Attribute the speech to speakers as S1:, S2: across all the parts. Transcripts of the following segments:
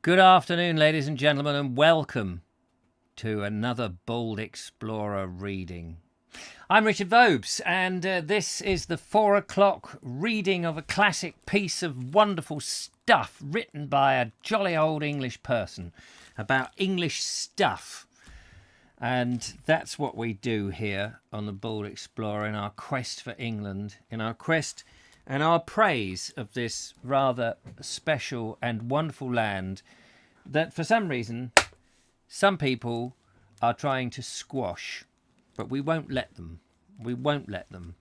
S1: Good afternoon, ladies and gentlemen, and welcome to another Bold Explorer reading. I'm Richard Vobes, and this is the 4 o'clock reading of a classic piece of wonderful stuff written by a jolly old English person about English stuff. And that's what we do here on the Bold Explorer in our quest for England, in our quest and our praise of this rather special and wonderful land that for some reason some people are trying to squash, but we won't let them. We won't let them.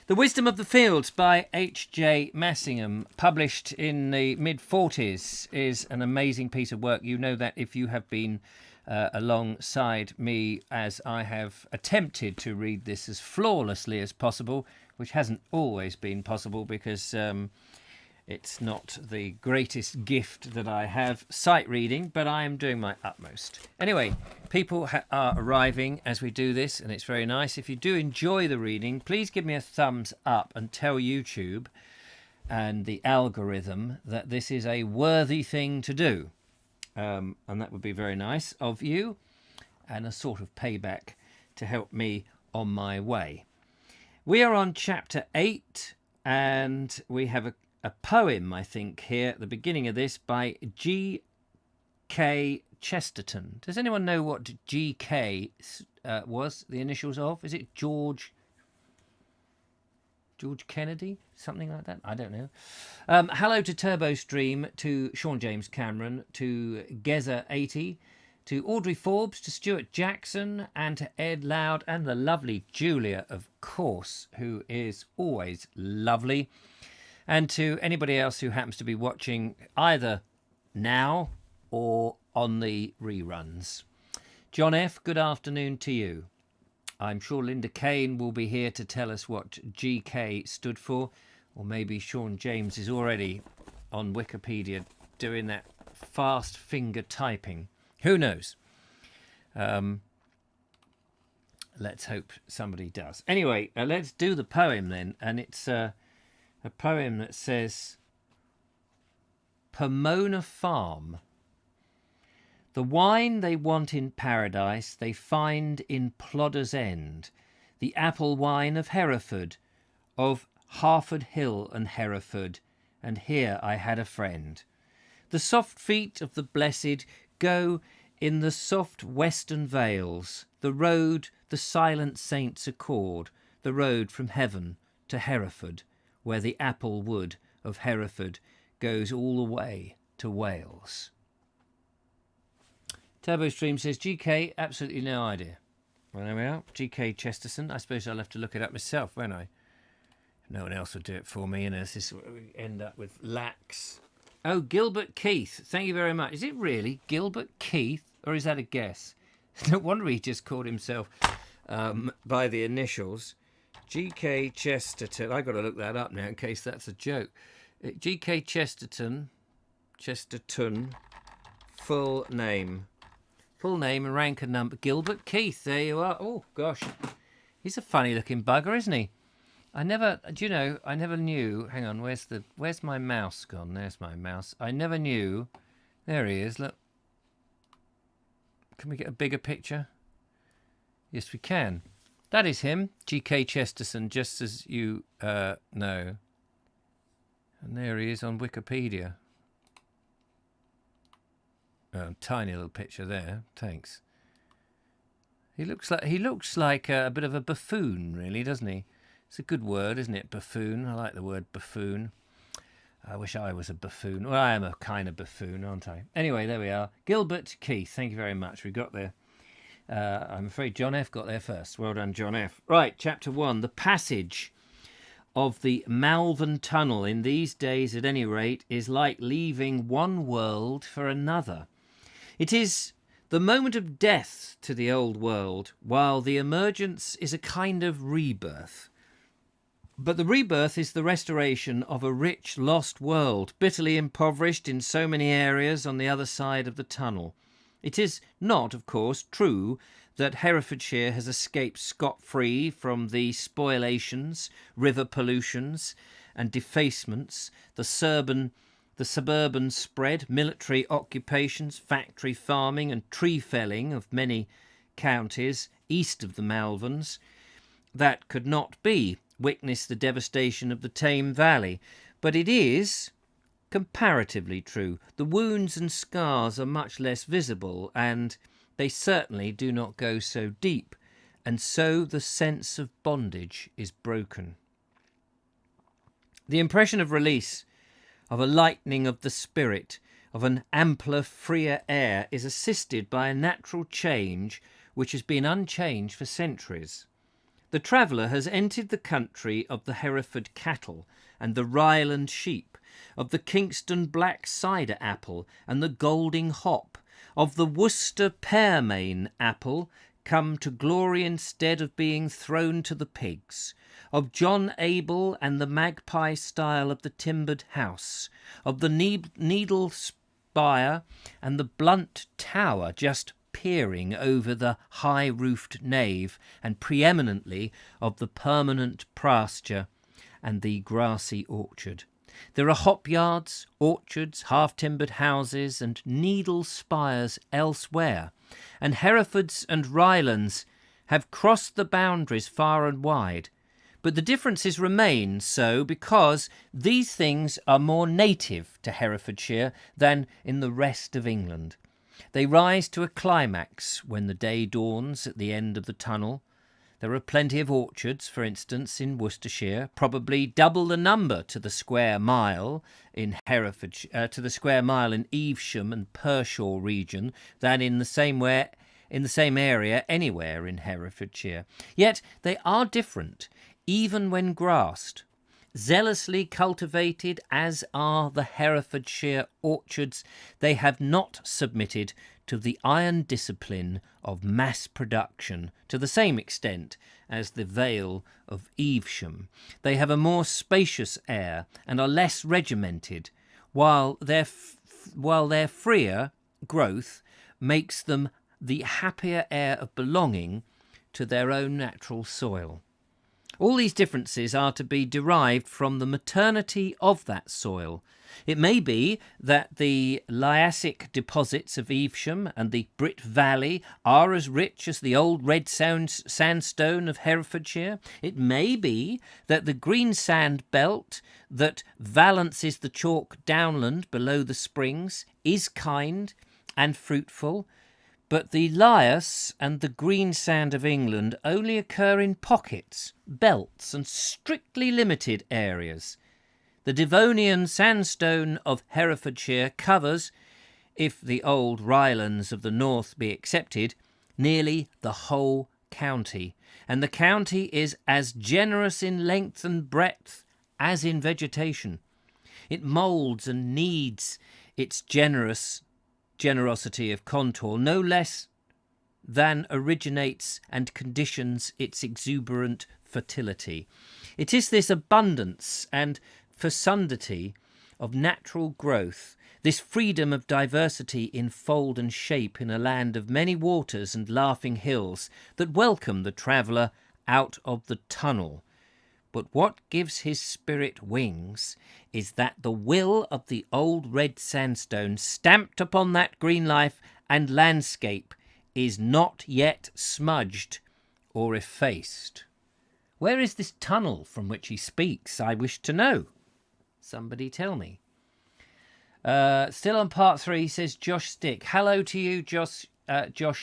S1: The Wisdom of the Fields by H.J. Massingham, published in the mid-40s, is an amazing piece of work. You know that if you have been alongside me as I have attempted to read this as flawlessly as possible, which hasn't always been possible because it's not the greatest gift that I have, sight reading, but I am doing my utmost. Anyway, people are arriving as we do this, and it's very nice. If you do enjoy the reading, please give me a thumbs up and tell YouTube and the algorithm that this is a worthy thing to do. And that would be very nice of you, and a sort of payback to help me on my way. We are on chapter 8, and we have a poem, I think, here at the beginning of this by G.K. Chesterton. Does anyone know what G.K. was, the initials of? Is it George Kennedy? Something like that? I don't know. Hello to Turbo Stream, to Sean James Cameron, to Geza80, to Audrey Forbes, to Stuart Jackson, and to Ed Loud, and the lovely Julia, of course, who is always lovely. And to anybody else who happens to be watching either now or on the reruns. John F., good afternoon to you. I'm sure Linda Kane will be here to tell us what GK stood for, or maybe Sean James is already on Wikipedia doing that fast finger typing. Who knows? Let's hope somebody does. Anyway, let's do the poem then, and it's a poem that says, Pomona Farm. The wine they want in paradise they find in Plodder's End, the apple wine of Hereford, of Harford Hill and Hereford, and here I had a friend. The soft feet of the blessed go in the soft western vales, the road the silent saints accord, the road from heaven to Hereford, where the apple wood of Hereford goes all the way to Wales. Turbo Stream says, GK, absolutely no idea. Well, there we are. GK Chesterton. I suppose I'll have to look it up myself, won't I? No one else will do it for me, and this is what we end up with. Lax. Oh, Gilbert Keith. Thank you very much. Is it really Gilbert Keith, or is that a guess? No wonder he just called himself by the initials. GK Chesterton. I've got to look that up now in case that's a joke. GK Chesterton, full name and rank and number. Gilbert Keith, there you are. Oh, gosh. He's a funny looking bugger, isn't he? I never knew. Hang on, where's my mouse gone? There's my mouse. I never knew. There he is, look. Can we get a bigger picture? Yes, we can. That is him, G.K. Chesterton, just as you know. And there he is on Wikipedia. Oh, tiny little picture there. Thanks. He looks like a bit of a buffoon, really, doesn't he? It's a good word, isn't it? Buffoon. I like the word buffoon. I wish I was a buffoon. Well, I am a kind of buffoon, aren't I? Anyway, there we are. Gilbert Keith, thank you very much. We got there. I'm afraid John F. got there first. Well done, John F. Right, chapter 1. The passage of the Malvern Tunnel in these days, at any rate, is like leaving one world for another. It is the moment of death to the old world, while the emergence is a kind of rebirth. But the rebirth is the restoration of a rich, lost world, bitterly impoverished in so many areas on the other side of the tunnel. It is not, of course, true that Herefordshire has escaped scot-free from the spoliations, river pollutions, and defacements the Serban the suburban spread, military occupations, factory farming and tree felling of many counties east of the Malverns. That could not be. Witness the devastation of the Tame Valley. But it is comparatively true. The wounds and scars are much less visible, and they certainly do not go so deep, and so the sense of bondage is broken. The impression of release, of a lightening of the spirit, of an ampler, freer air is assisted by a natural change which has been unchanged for centuries. The traveller has entered the country of the Hereford cattle and the Ryland sheep, of the Kingston black cider apple and the Golding hop, of the Worcester pearmain apple come to glory instead of being thrown to the pigs, of John Abel and the magpie style of the timbered house, of the needle spire and the blunt tower just peering over the high-roofed nave, and preeminently of the permanent pasture and the grassy orchard. There are hop yards, orchards, half-timbered houses and needle spires elsewhere, and Herefords and Rylands have crossed the boundaries far and wide. But the differences remain so because these things are more native to Herefordshire than in the rest of England. They rise to a climax when the day dawns at the end of the tunnel. There are plenty of orchards, for instance, in Worcestershire, probably double the number to the square mile in Herefordshire, to the square mile in Evesham and Pershore region than in the same area anywhere in Herefordshire. Yet they are different, even when grassed. Zealously cultivated as are the Herefordshire orchards, they have not submitted to the iron discipline of mass production to the same extent as the Vale of Evesham. They have a more spacious air and are less regimented, while their freer growth makes them the happier air of belonging to their own natural soil. All these differences are to be derived from the maternity of that soil. It may be that the liassic deposits of Evesham and the Brit Valley are as rich as the old red sandstone of Herefordshire. It may be that the green sand belt that valances the chalk downland below the springs is kind and fruitful, but the lias and the green sand of England only occur in pockets, belts, and strictly limited areas. The Devonian sandstone of Herefordshire covers, if the old Rylands of the north be accepted, nearly the whole county, and the county is as generous in length and breadth as in vegetation. It moulds and kneads its generosity of contour no less than originates and conditions its exuberant fertility. It is this abundance and fecundity of natural growth, this freedom of diversity in fold and shape in a land of many waters and laughing hills, that welcome the traveller out of the tunnel. But what gives his spirit wings is that the will of the old red sandstone stamped upon that green life and landscape is not yet smudged or effaced. Where is this tunnel from which he speaks? I wish to know. Somebody tell me. Still on part 3, says Josh Stick. Hello to you, Josh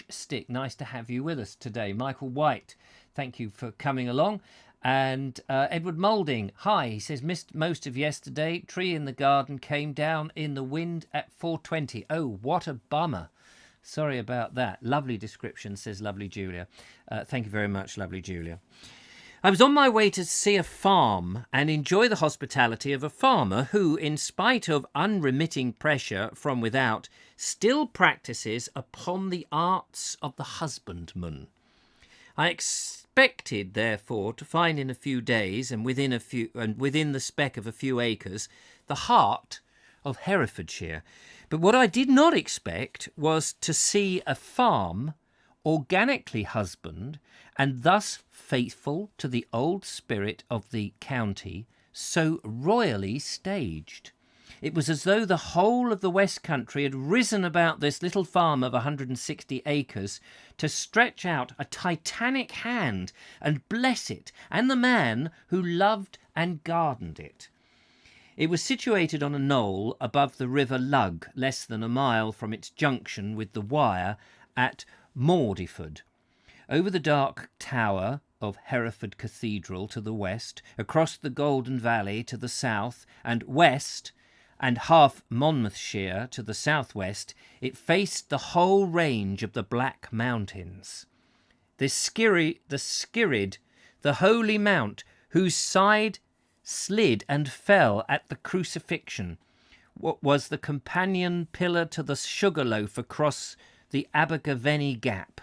S1: Stick. Nice to have you with us today. Michael White, thank you for coming along. And Edward Moulding, hi, he says, missed most of yesterday. Tree in the garden came down in the wind at 4:20. Oh, what a bummer. Sorry about that. Lovely description, says lovely Julia. Thank you very much, lovely Julia. I was on my way to see a farm and enjoy the hospitality of a farmer who, in spite of unremitting pressure from without, still practices upon the arts of the husbandman. I expected, therefore, to find in a few days and within the speck of a few acres the heart of Herefordshire. But what I did not expect was to see a farm organically husband and thus faithful to the old spirit of the county, so royally staged. It was as though the whole of the West Country had risen about this little farm of 160 acres to stretch out a titanic hand and bless it and the man who loved and gardened it. It was situated on a knoll above the River Lugg, less than a mile from its junction with the Wyre at Mawdyford. Over the dark tower of Hereford Cathedral to the west, across the Golden Valley to the south and west, and half Monmouthshire to the southwest, it faced the whole range of the Black Mountains. The Skirrid, the holy mount, whose side slid and fell at the crucifixion, was the companion pillar to the Sugarloaf across the Abergavenny Gap.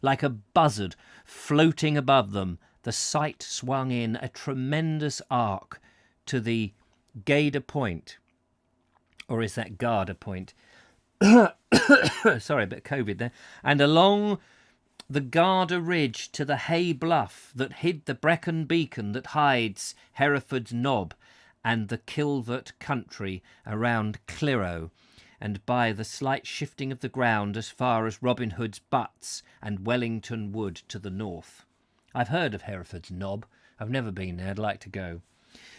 S1: Like a buzzard floating above them, the sight swung in a tremendous arc to the Garda Point. Or is that Garda Point? Sorry, a bit of COVID there. And along the Garda Ridge to the Hay Bluff that hid the Brecon Beacon that hides Hereford's Knob and the Kilvert country around Cliro, and by the slight shifting of the ground as far as Robin Hood's Butts and Wellington Wood to the north. I've heard of Hereford's Knob. I've never been there. I'd like to go.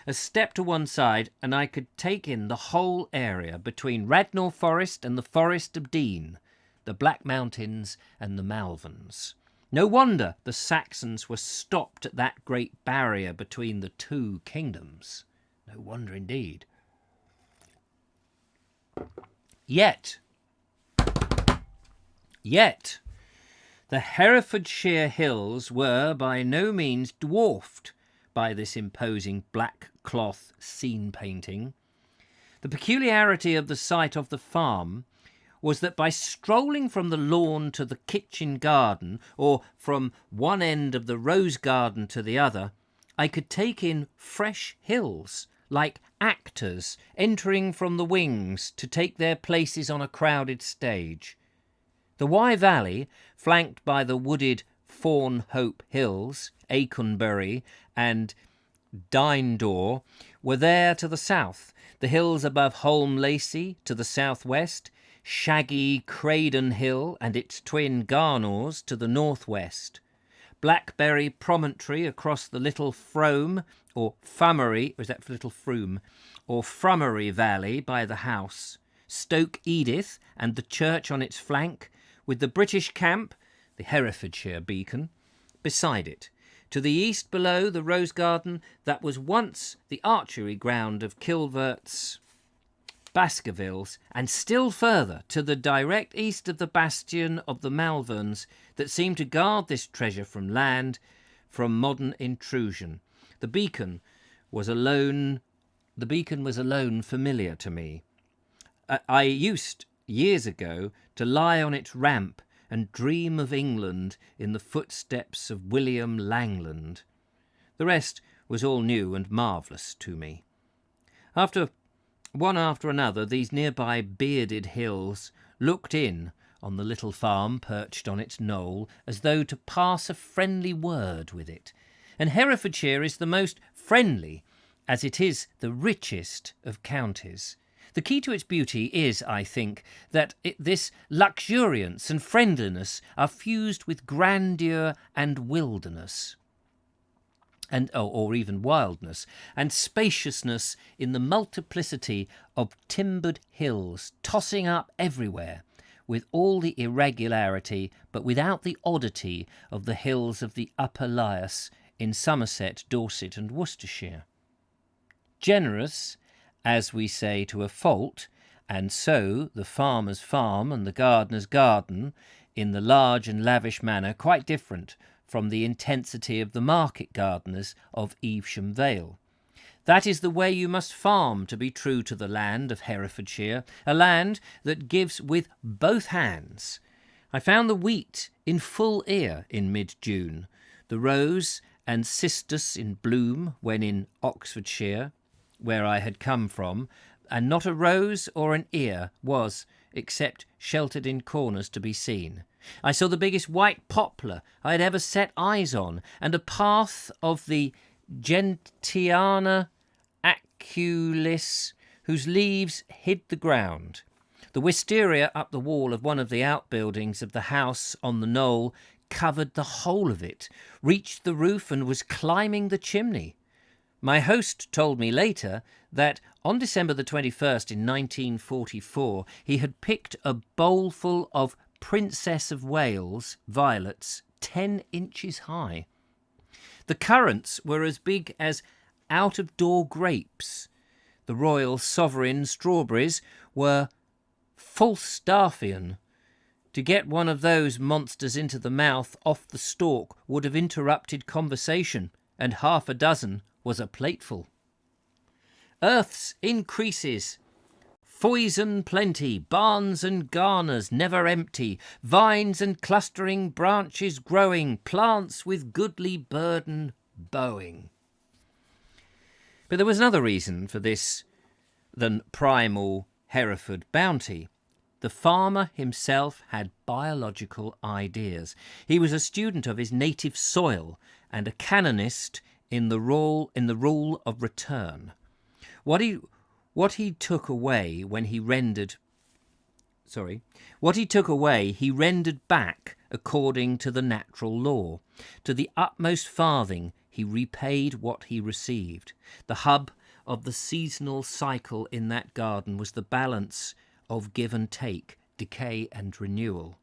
S1: A step to one side, and I could take in the whole area between Radnor Forest and the Forest of Dean, the Black Mountains and the Malverns. No wonder the Saxons were stopped at that great barrier between the two kingdoms. No wonder indeed. Yet, the Herefordshire hills were by no means dwarfed by this imposing black cloth scene painting. The peculiarity of the site of the farm was that by strolling from the lawn to the kitchen garden, or from one end of the rose garden to the other, I could take in fresh hills, like actors entering from the wings to take their places on a crowded stage. The Wye Valley, flanked by the wooded Fawnhope Hills, Aconbury and Dynedor, were there to the south, the hills above Holme Lacey to the southwest, shaggy Craden Hill and its twin Garnors to the northwest, Blackberry Promontory across the Little Frome, or Fummery, or is that for Little Froome, or Frummery Valley by the house, Stoke Edith and the church on its flank, with the British camp, the Herefordshire Beacon, beside it. To the east below the rose garden that was once the archery ground of Kilvert's Baskervilles, and still further to the direct east of the bastion of the Malverns that seemed to guard this treasure from land, from modern intrusion. The beacon was alone familiar to me. I used, years ago, to lie on its ramp and dream of England in the footsteps of William Langland. The rest was all new and marvellous to me. One after another, these nearby bearded hills looked in on the little farm perched on its knoll, as though to pass a friendly word with it. And Herefordshire is the most friendly, as it is the richest of counties. The key to its beauty is, I think, that this luxuriance and friendliness are fused with grandeur and wilderness, or even wildness, and spaciousness in the multiplicity of timbered hills tossing up everywhere, with all the irregularity but without the oddity of the hills of the Upper Lias in Somerset, Dorset and Worcestershire. Generous, as we say, to a fault, and so the farmer's farm and the gardener's garden, in the large and lavish manner, quite different from the intensity of the market gardeners of Evesham Vale. That is the way you must farm to be true to the land of Herefordshire, a land that gives with both hands. I found the wheat in full ear in mid-June, the rose and cistus in bloom when in Oxfordshire, where I had come from, and not a rose or an ear was, except sheltered in corners, to be seen. I saw the biggest white poplar I had ever set eyes on, and a path of the Gentiana aculis whose leaves hid the ground. The wisteria up the wall of one of the outbuildings of the house on the knoll covered the whole of it, reached the roof and was climbing the chimney. My host told me later that on December the 21st in 1944 he had picked a bowlful of Princess of Wales violets 10 inches high. The currants were as big as out-of-door grapes. The Royal Sovereign strawberries were Falstaffian. To get one of those monsters into the mouth off the stalk would have interrupted conversation, and half a dozen was a plateful. Earth's increases, foison plenty, barns and garners never empty, vines and clustering branches growing, plants with goodly burden bowing. But there was another reason for this than primal Hereford bounty. The farmer himself had biological ideas. He was a student of his native soil and a canonist in the rule of return. What he took away, he rendered back according to the natural law. To the utmost farthing he repaid what he received. The hub of the seasonal cycle in that garden was the balance of give and take, decay and renewal.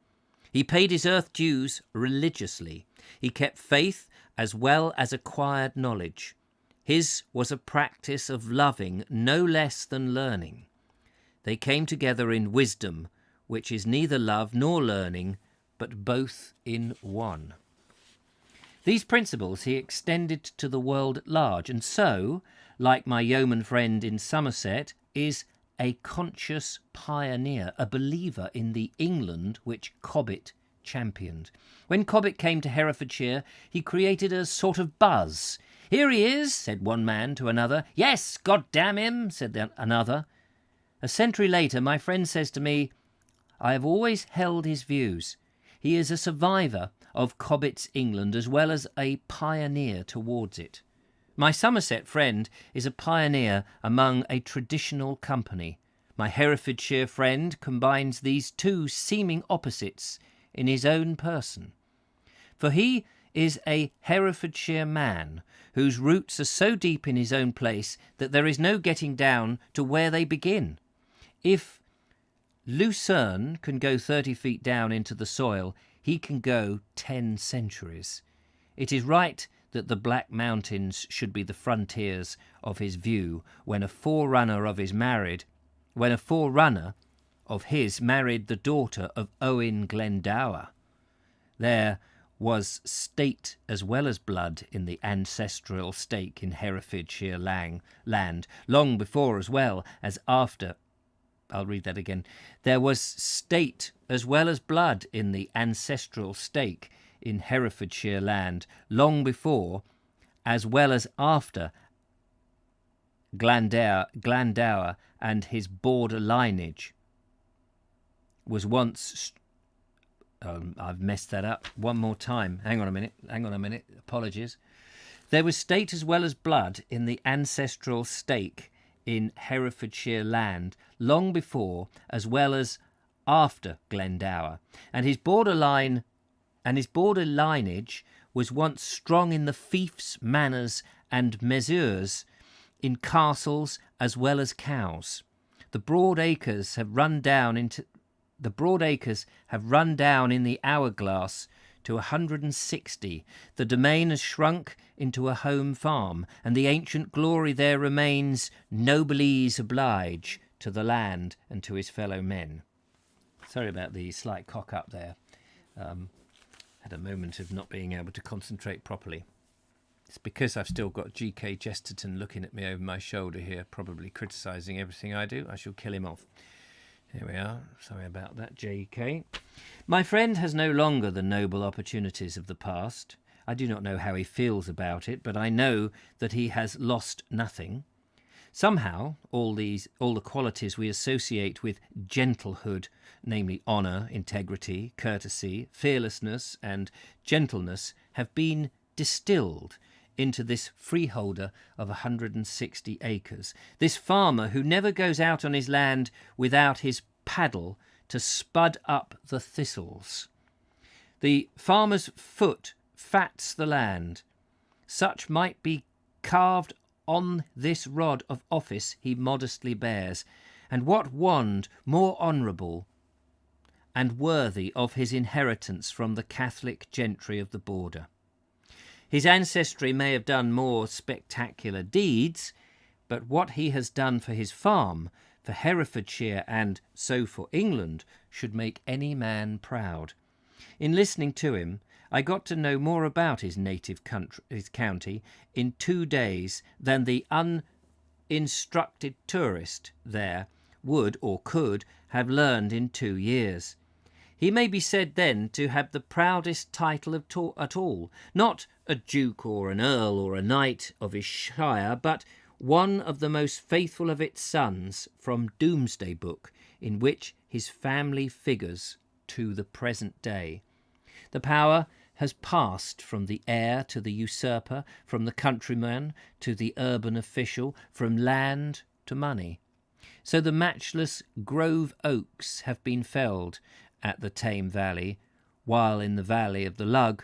S1: He paid his earth dues religiously. He kept faith as well as acquired knowledge. His was a practice of loving no less than learning. They came together in wisdom, which is neither love nor learning, but both in one. These principles he extended to the world at large, and so, like my yeoman friend in Somerset, is a conscious pioneer, a believer in the England which Cobbett championed. When Cobbett came to Herefordshire, he created a sort of buzz. "Here he is," said one man to another. "Yes, God damn him," said another. A century later, my friend says to me, "I have always held his views. He is a survivor of Cobbett's England as well as a pioneer towards it." My Somerset friend is a pioneer among a traditional company. My Herefordshire friend combines these two seeming opposites in his own person. For he is a Herefordshire man whose roots are so deep in his own place that there is no getting down to where they begin. If Lucerne can go 30 feet down into the soil, he can go 10 centuries. It is right that the Black Mountains should be the frontiers of his view when a forerunner of his married the daughter of Owen Glendower. There was state as well as blood in the ancestral stake in Herefordshire land, long before as well as after. I'll read that again. There was state as well as blood in the ancestral stake in Herefordshire land, long before as well as after Glendower and his border lineage was once... I've messed that up. One more time. Hang on a minute. Apologies. There was state as well as blood in the ancestral stake in Herefordshire land, long before as well as after Glendower, and his border lineage was once strong in the fiefs, manors, and mesures, in castles as well as cows. The broad acres have run down in the hourglass to 160. The domain has shrunk into a home farm, and the ancient glory there remains. Noblesse oblige to the land and to his fellow men. Sorry about the slight cock up there. Had a moment of not being able to concentrate properly. It's because I've still got G.K. Chesterton looking at me over my shoulder here, probably criticising everything I do. I shall kill him off. Here we are. Sorry about that, J.K. My friend has no longer the noble opportunities of the past. I do not know how he feels about it, but I know that he has lost nothing. Somehow, all the qualities we associate with gentlehood, namely honour, integrity, courtesy, fearlessness, and gentleness, have been distilled into this freeholder of 160 acres, this farmer who never goes out on his land without his paddle to spud up the thistles. The farmer's foot fats the land. Such might be carved on this rod of office he modestly bears, and what wand more honourable and worthy of his inheritance from the Catholic gentry of the border. His ancestry may have done more spectacular deeds, but what he has done for his farm, for Herefordshire, and so for England, should make any man proud. In listening to him, I got to know more about his native country, his county, in 2 days than the uninstructed tourist there would or could have learned in 2 years. He may be said then to have the proudest title at all, not a duke or an earl or a knight of his shire, but one of the most faithful of its sons from Domesday Book, in which his family figures to the present day. The power has passed from the heir to the usurper, from the countryman to the urban official, from land to money. So the matchless Grove oaks have been felled at the Tame Valley, while in the valley of the Lug,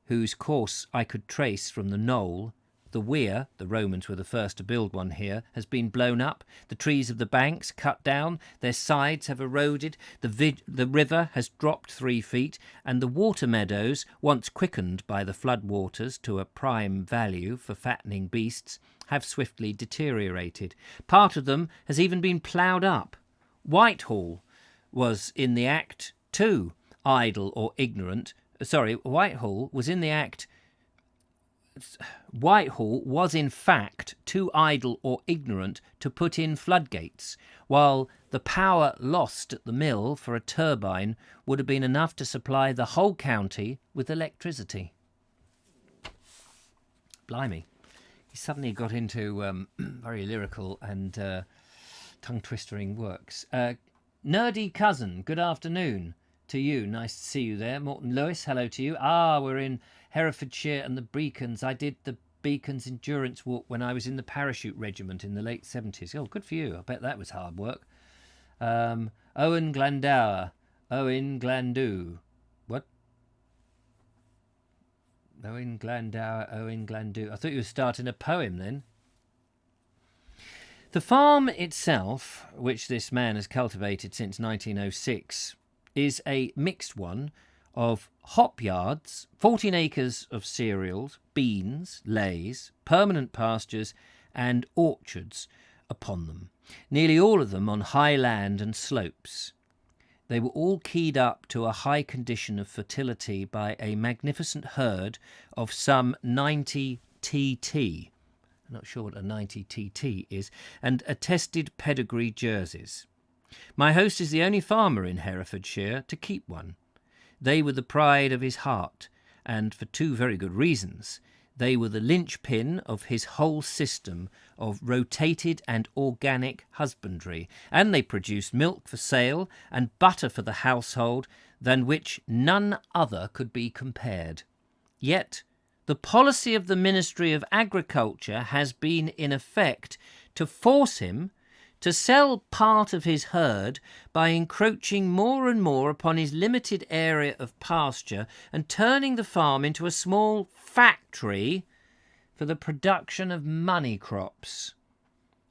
S1: whose course I could trace from the knoll, the weir, the Romans were the first to build one here, has been blown up, the trees of the banks cut down, their sides have eroded, the river has dropped 3 feet, and the water meadows, once quickened by the flood waters to a prime value for fattening beasts, have swiftly deteriorated. Part of them has even been ploughed up. Whitehall was in the act too idle or ignorant. Whitehall was in fact too idle or ignorant to put in floodgates, while the power lost at the mill for a turbine would have been enough to supply the whole county with electricity. Blimey. He suddenly got into very lyrical and tongue-twistering works. Nerdy cousin, good afternoon to you. Nice to see you there. Morton Lewis, hello to you. We're in Herefordshire and the Beacons. I did the Beacons endurance walk when I was in the parachute regiment in the late 70s. Oh, good for you. I bet that was hard work. Owen Glandow. Owen Glandu. What? Owen Glandu. I thought you were starting a poem then. The farm itself, which this man has cultivated since 1906, is a mixed one of hop yards, 14 acres of cereals, beans, leys, permanent pastures and orchards upon them, nearly all of them on high land and slopes. They were all keyed up to a high condition of fertility by a magnificent herd of some 90 TT. I'm not sure what a 90 TT is, and attested pedigree jerseys. My host is the only farmer in Herefordshire to keep one. They were the pride of his heart, and for 2 very good reasons. They were the linchpin of his whole system of rotated and organic husbandry, and they produced milk for sale and butter for the household than which none other could be compared. Yet the policy of the Ministry of Agriculture has been in effect to force him to sell part of his herd by encroaching more and more upon his limited area of pasture and turning the farm into a small factory for the production of money crops.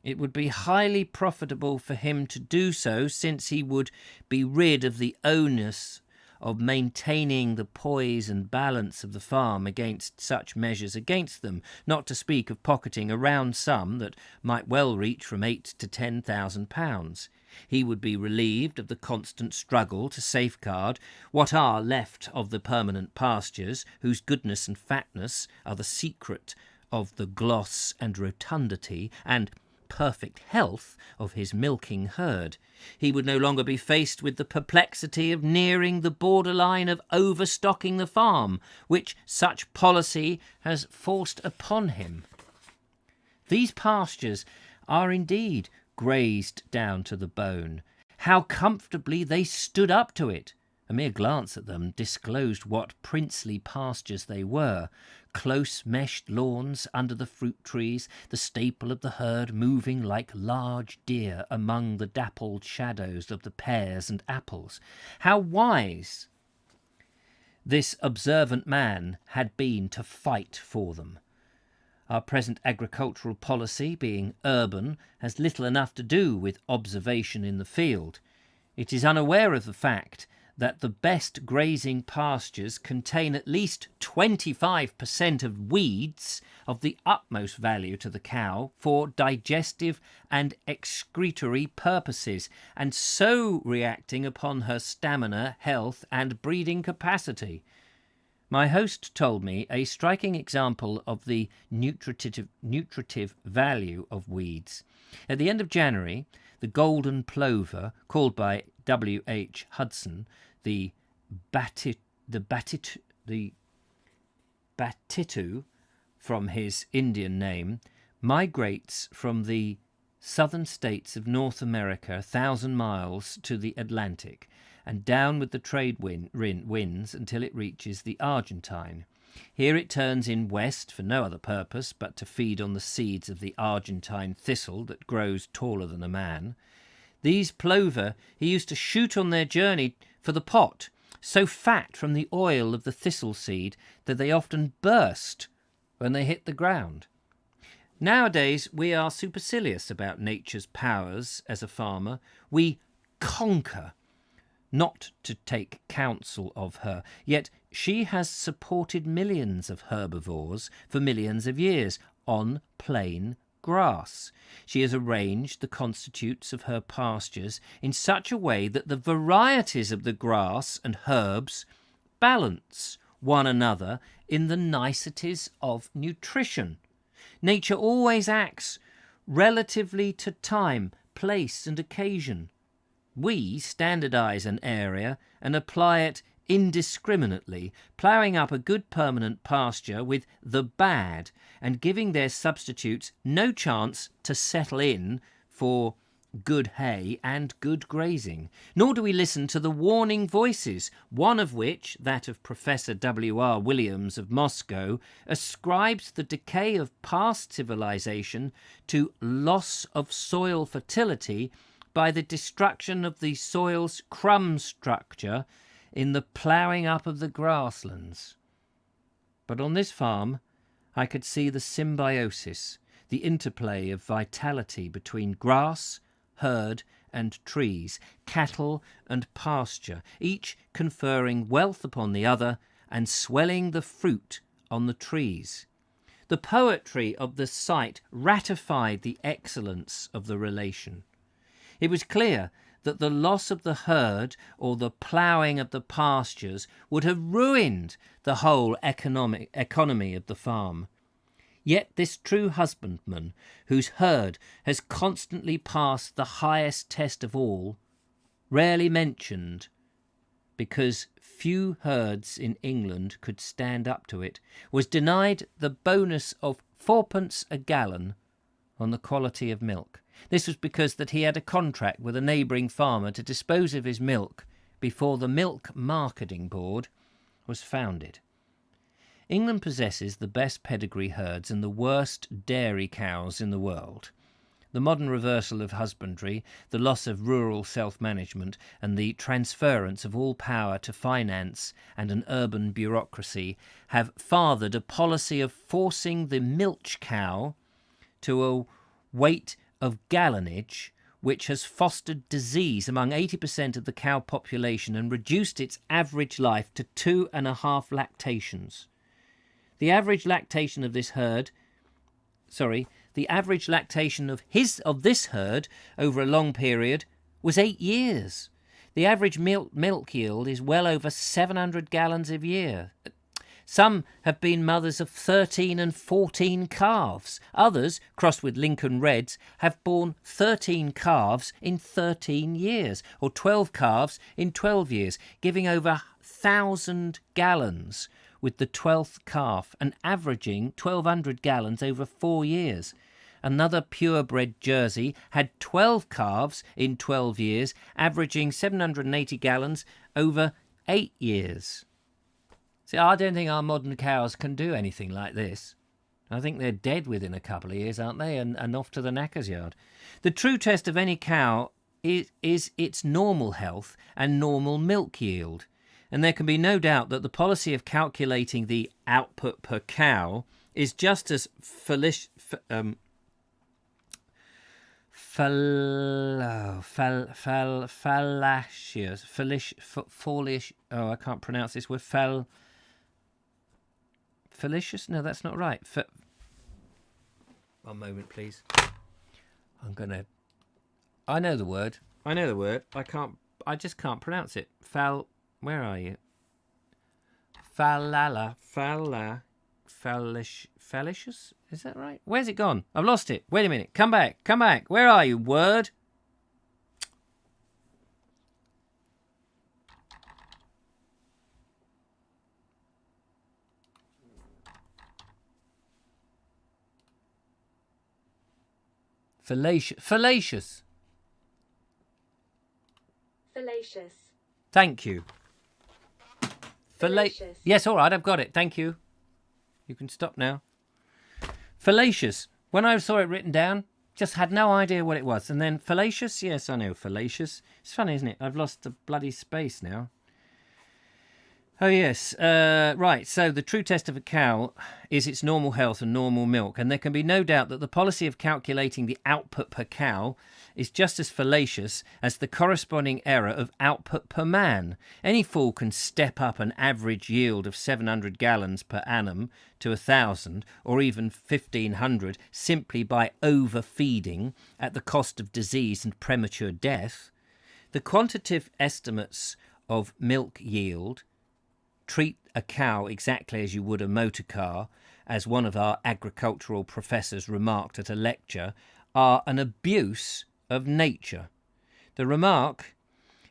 S1: It would be highly profitable for him to do so, since he would be rid of the onus of maintaining the poise and balance of the farm against such measures against them, not to speak of pocketing a round sum that might well reach from £8,000 to £10,000. He would be relieved of the constant struggle to safeguard what are left of the permanent pastures, whose goodness and fatness are the secret of the gloss and rotundity and perfect health of his milking herd. He would no longer be faced with the perplexity of nearing the borderline of overstocking the farm, which such policy has forced upon him. These pastures are indeed grazed down to the bone. How comfortably they stood up to it, A mere glance at them disclosed what princely pastures they were. Close meshed lawns under the fruit trees, the staple of the herd moving like large deer among the dappled shadows of the pears and apples. How wise this observant man had been to fight for them. Our present agricultural policy, being urban, has little enough to do with observation in the field. It is unaware of the fact that the best grazing pastures contain at least 25% of weeds of the utmost value to the cow for digestive and excretory purposes, and so reacting upon her stamina, health, and breeding capacity. My host told me a striking example of the nutritive value of weeds. At the end of January, the golden plover, called by W. H. Hudson the Batitu from his Indian name, migrates from the southern states of North America 1,000 miles to the Atlantic and down with the trade winds until it reaches the Argentine. Here it turns in west for no other purpose but to feed on the seeds of the Argentine thistle that grows taller than a man. These plover he used to shoot on their journey for the pot, so fat from the oil of the thistle seed that they often burst when they hit the ground. Nowadays we are supercilious about nature's powers as a farmer. We conquer, not to take counsel of her, yet she has supported millions of herbivores for millions of years on plain grass. She has arranged the constitutes of her pastures in such a way that the varieties of the grass and herbs balance one another in the niceties of nutrition. Nature always acts relatively to time, place, and occasion. We standardize an area and apply it indiscriminately, ploughing up a good permanent pasture with the bad and giving their substitutes no chance to settle in for good hay and good grazing. Nor do we listen to the warning voices, one of which, that of Professor W.R. Williams of Moscow, ascribes the decay of past civilization to loss of soil fertility by the destruction of the soil's crumb structure in the ploughing up of the grasslands. But on this farm I could see the symbiosis, the interplay of vitality between grass, herd, and trees, cattle and pasture, each conferring wealth upon the other and swelling the fruit on the trees. The poetry of the sight ratified the excellence of the relation. It was clear that the loss of the herd or the ploughing of the pastures would have ruined the whole economy of the farm. Yet this true husbandman, whose herd has constantly passed the highest test of all, rarely mentioned, because few herds in England could stand up to it, was denied the bonus of 4p a gallon on the quality of milk. This was because that he had a contract with a neighbouring farmer to dispose of his milk before the Milk Marketing Board was founded. England possesses the best pedigree herds and the worst dairy cows in the world. The modern reversal of husbandry, the loss of rural self-management, and the transference of all power to finance and an urban bureaucracy have fathered a policy of forcing the milch cow to a weight of gallonage, which has fostered disease among 80% of the cow population and reduced its average life to 2.5 lactations. The average lactation of this herd over a long period was 8 years. The average milk yield is well over 700 gallons a year. Some have been mothers of 13 and 14 calves. Others, crossed with Lincoln Reds, have borne 13 calves in 13 years, or 12 calves in 12 years, giving over 1,000 gallons with the 12th calf and averaging 1,200 gallons over 4 years. Another purebred Jersey had 12 calves in 12 years, averaging 780 gallons over 8 years. See, I don't think our modern cows can do anything like this. I think they're dead within a couple of years, aren't they? And off to the knacker's yard. The true test of any cow is its normal health and normal milk yield. And there can be no doubt that the policy of calculating the output per cow is just as fallacious. Oh, I can't pronounce this word. Fallacious? No, that's not right. One moment, please. I know the word. I just can't pronounce it. Where are you? Fallacious? Is that right? Where's it gone? I've lost it. Wait a minute. Come back. Where are you, word? Fallacious. Thank you.
S2: Fallacious.
S1: Yes, all right, I've got it. Thank you. You can stop now. Fallacious. When I saw it written down, just had no idea what it was. And then fallacious. Yes, I know, fallacious. It's funny, isn't it? I've lost the bloody space now. Oh, yes. Right. So the true test of a cow is its normal health and normal milk. And there can be no doubt that the policy of calculating the output per cow is just as fallacious as the corresponding error of output per man. Any fool can step up an average yield of 700 gallons per annum to 1,000 or even 1,500 simply by overfeeding at the cost of disease and premature death. The quantitative estimates of milk yield treat a cow exactly as you would a motor car, as one of our agricultural professors remarked at a lecture, are an abuse of nature. The remark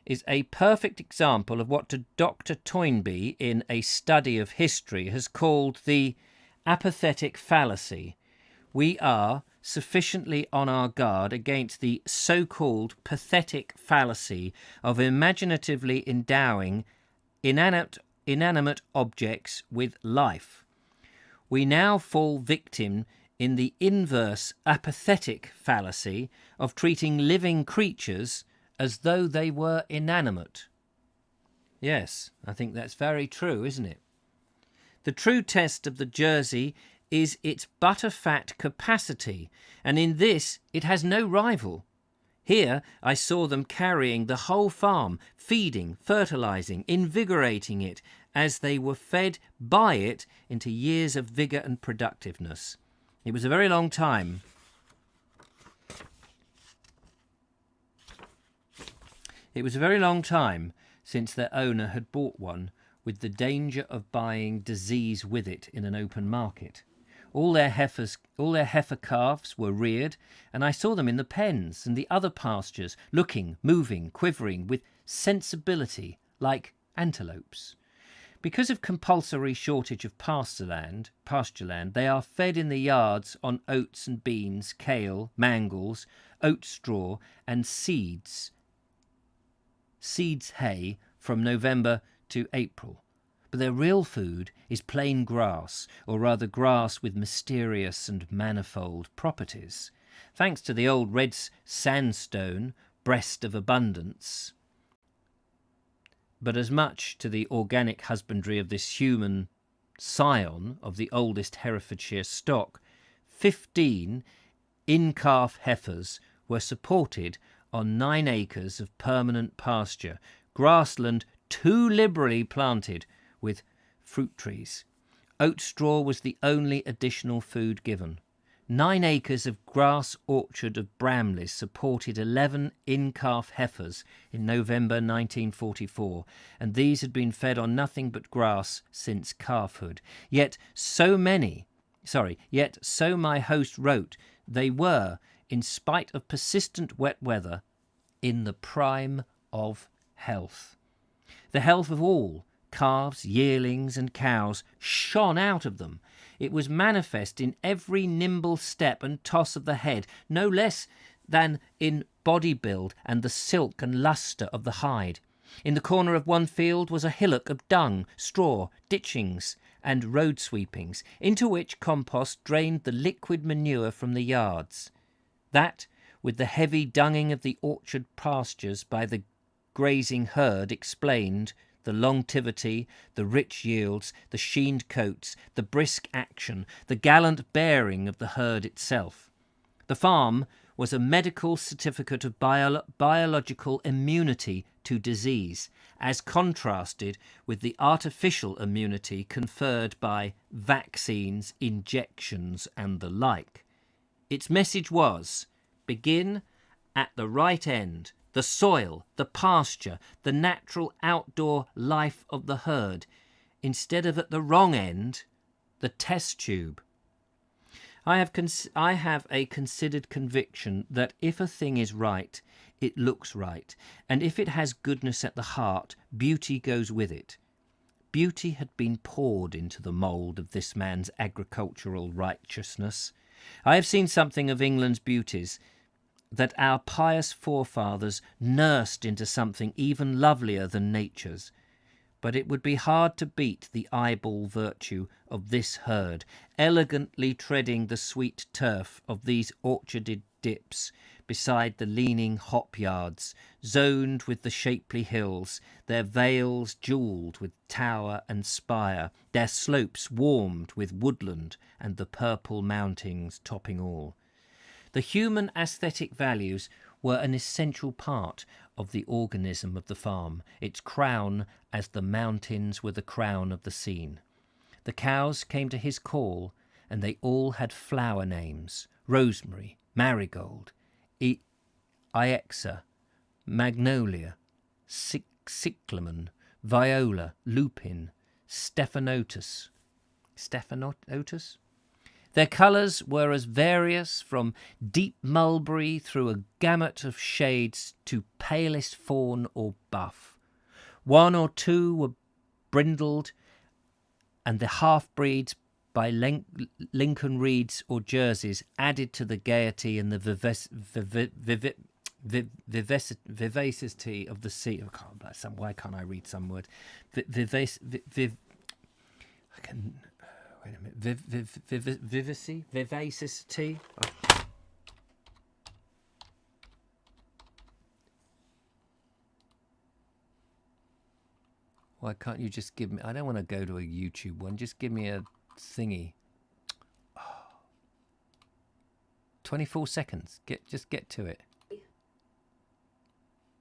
S1: is a perfect example of what Dr. Toynbee, in A Study of History, has called the apathetic fallacy. We are sufficiently on our guard against the so-called pathetic fallacy of imaginatively endowing inanimate objects with life. We now fall victim in the inverse apathetic fallacy of treating living creatures as though they were inanimate. Yes, I think that's very true, isn't it? The true test of the Jersey is its butterfat capacity, and in this it has no rival. Here I saw them carrying the whole farm, feeding, fertilizing, invigorating it, as they were fed by it into years of vigor and productiveness. It was a very long time. It was a very long time since their owner had bought one, with the danger of buying disease with it in an open market. All their heifer calves were reared, and I saw them in the pens and the other pastures, looking, moving, quivering with sensibility like antelopes. Because of compulsory shortage of pasture land, they are fed in the yards on oats and beans, kale, mangels, oat straw, and seeds hay from November to April. But their real food is plain grass, or rather grass with mysterious and manifold properties. Thanks to the old red sandstone, breast of abundance, but as much to the organic husbandry of this human scion of the oldest Herefordshire stock, 15 in-calf heifers were supported on 9 acres of permanent pasture, grassland too liberally planted with fruit trees. Oat straw was the only additional food given. 9 acres of grass orchard of Bramleys supported 11 in-calf heifers in November 1944, and these had been fed on nothing but grass since calfhood. Yet so my host wrote, they were, in spite of persistent wet weather, in the prime of health. The health of all, calves, yearlings, and cows, shone out of them. It was manifest in every nimble step and toss of the head, no less than in body build and the silk and lustre of the hide. In the corner of one field was a hillock of dung, straw, ditchings, and road sweepings, into which compost drained the liquid manure from the yards. That, with the heavy dunging of the orchard pastures by the grazing herd, explained the longevity, the rich yields, the sheened coats, the brisk action, the gallant bearing of the herd itself. The farm was a medical certificate of biological immunity to disease, as contrasted with the artificial immunity conferred by vaccines, injections, and the like. Its message was, begin at the right end, the soil, the pasture, the natural outdoor life of the herd, instead of at the wrong end, the test tube. I have a considered conviction that if a thing is right, it looks right, and if it has goodness at the heart, beauty goes with it. Beauty had been poured into the mould of this man's agricultural righteousness. I have seen something of England's beauties that our pious forefathers nursed into something even lovelier than nature's. But it would be hard to beat the eyeball virtue of this herd, elegantly treading the sweet turf of these orcharded dips, beside the leaning hop yards, zoned with the shapely hills, their vales jewelled with tower and spire, their slopes warmed with woodland, and the purple mountains topping all. The human aesthetic values were an essential part of the organism of the farm, its crown as the mountains were the crown of the scene. The cows came to his call, and they all had flower names: rosemary, marigold, Iaxa, magnolia, cyclamen, viola, lupin, stephanotis. Stephanotis? Their colours were as various from deep mulberry through a gamut of shades to palest fawn or buff. One or two were brindled, and the half-breeds by Lincoln Reeds or Jerseys added to the gaiety and the vivacity of the sea. Why can't I read some word? Wait a minute. Vivacity. Why can't you just give me? I don't want to go to a YouTube one. Just give me a thingy. 24 seconds. Just get to it.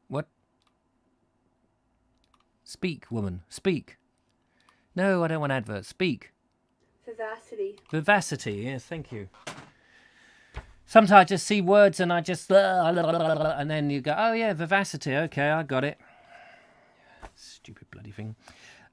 S1: What? Speak, woman. Speak. No, I don't want adverts. Speak.
S2: Vivacity.
S1: Vivacity, yes, thank you. Sometimes I just see words and I just... and then you go, oh yeah, vivacity, okay, I got it. Stupid bloody thing.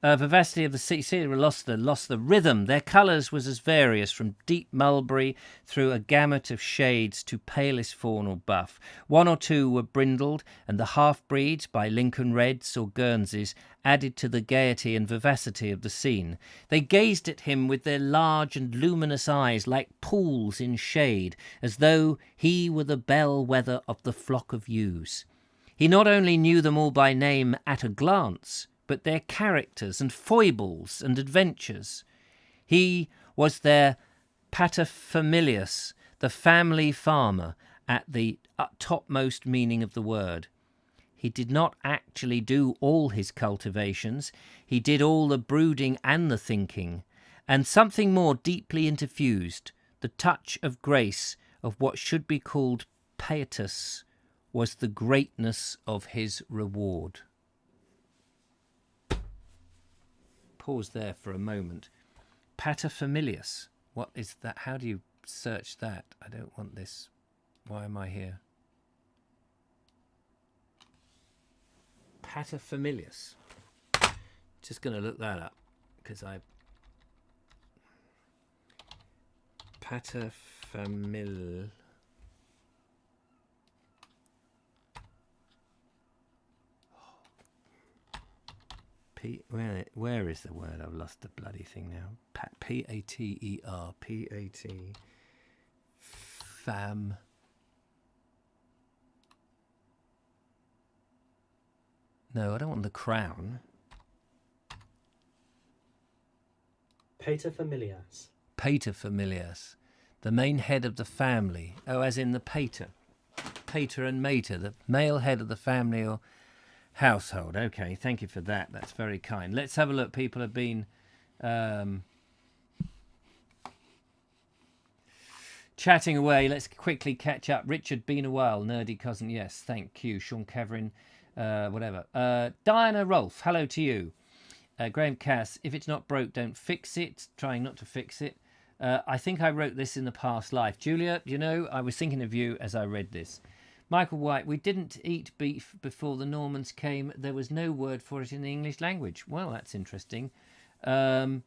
S1: Vivacity of the sea, lost the rhythm. Their colours was as various from deep mulberry through a gamut of shades to palest fawn or buff. One or two were brindled, and the half-breeds by Lincoln Reds or Guernseys added to the gaiety and vivacity of the scene. They gazed at him with their large and luminous eyes like pools in shade, as though he were the bell-wether of the flock of ewes. He not only knew them all by name at a glance, but their characters and foibles and adventures. He was their paterfamilias, the family farmer, at the topmost meaning of the word. He did not actually do all his cultivations. He did all the brooding and the thinking, and something more deeply interfused, the touch of grace of what should be called pietas, was the greatness of his reward. Pause there for a moment. Paterfamilias. What is that? How do you search that? I don't want this. Why am I here? Paterfamilias. Just going to look that up because Paterfamil. Where is the word? I've lost the bloody thing now. P-A-T-E-R. P-A-T. Fam. No, I don't want the crown.
S2: Paterfamilias.
S1: Paterfamilias. The main head of the family. Oh, as in the pater. Pater and mater, the male head of the family or household. Okay, thank you for that. That's very kind. Let's have a look. People have been chatting away. Let's quickly catch up. Richard, been a while. Nerdy cousin, yes. Thank you. Sean Caverin, whatever. Diana Rolfe, hello to you. Graham Cass, if it's not broke, don't fix it. Trying not to fix it. I think I wrote this in the past life. Julia, you know, I was thinking of you as I read this. Michael White, we didn't eat beef before the Normans came. There was no word for it in the English language. Well, that's interesting. Norman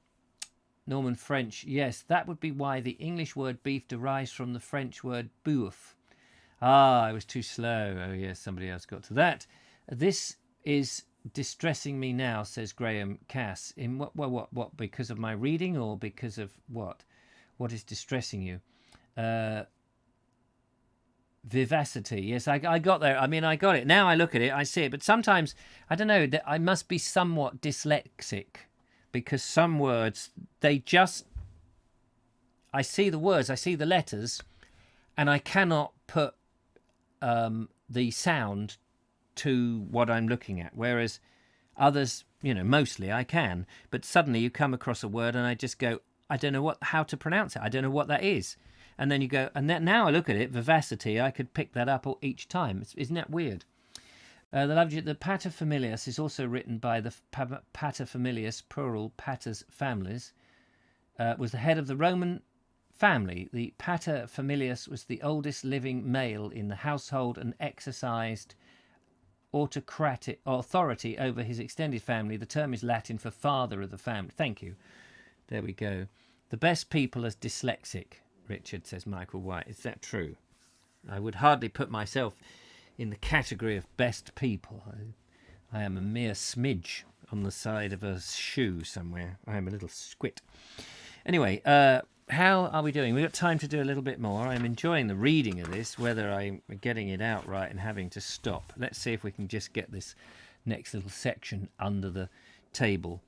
S1: French, yes, that would be why the English word beef derives from the French word boeuf. Ah, I was too slow. Oh, yes, somebody else got to that. This is distressing me now, says Graham Cass. In what? Because of my reading or because of what? What is distressing you? Vivacity. Yes, I got there. I mean, I got it. Now I look at it, I see it. But sometimes, I don't know, I must be somewhat dyslexic because some words, they just... I see the words, I see the letters, and I cannot put the sound to what I'm looking at. Whereas others, you know, mostly I can. But suddenly you come across a word and I just go, I don't know how to pronounce it. I don't know what that is. And then you go, and then now I look at it, vivacity, I could pick that up each time. Isn't that weird? The paterfamilias is also written by the paterfamilias, plural, paters, families, was the head of the Roman family. The paterfamilias was the oldest living male in the household and exercised autocratic authority over his extended family. The term is Latin for father of the family. Thank you. There we go. The best people as dyslexic, Richard, says Michael White. Is that true? I would hardly put myself in the category of best people. I am a mere smidge on the side of a shoe somewhere. I am a little squit. Anyway, how are we doing? We've got time to do a little bit more. I'm enjoying the reading of this, whether I'm getting it out right and having to stop. Let's see if we can just get this next little section under the table.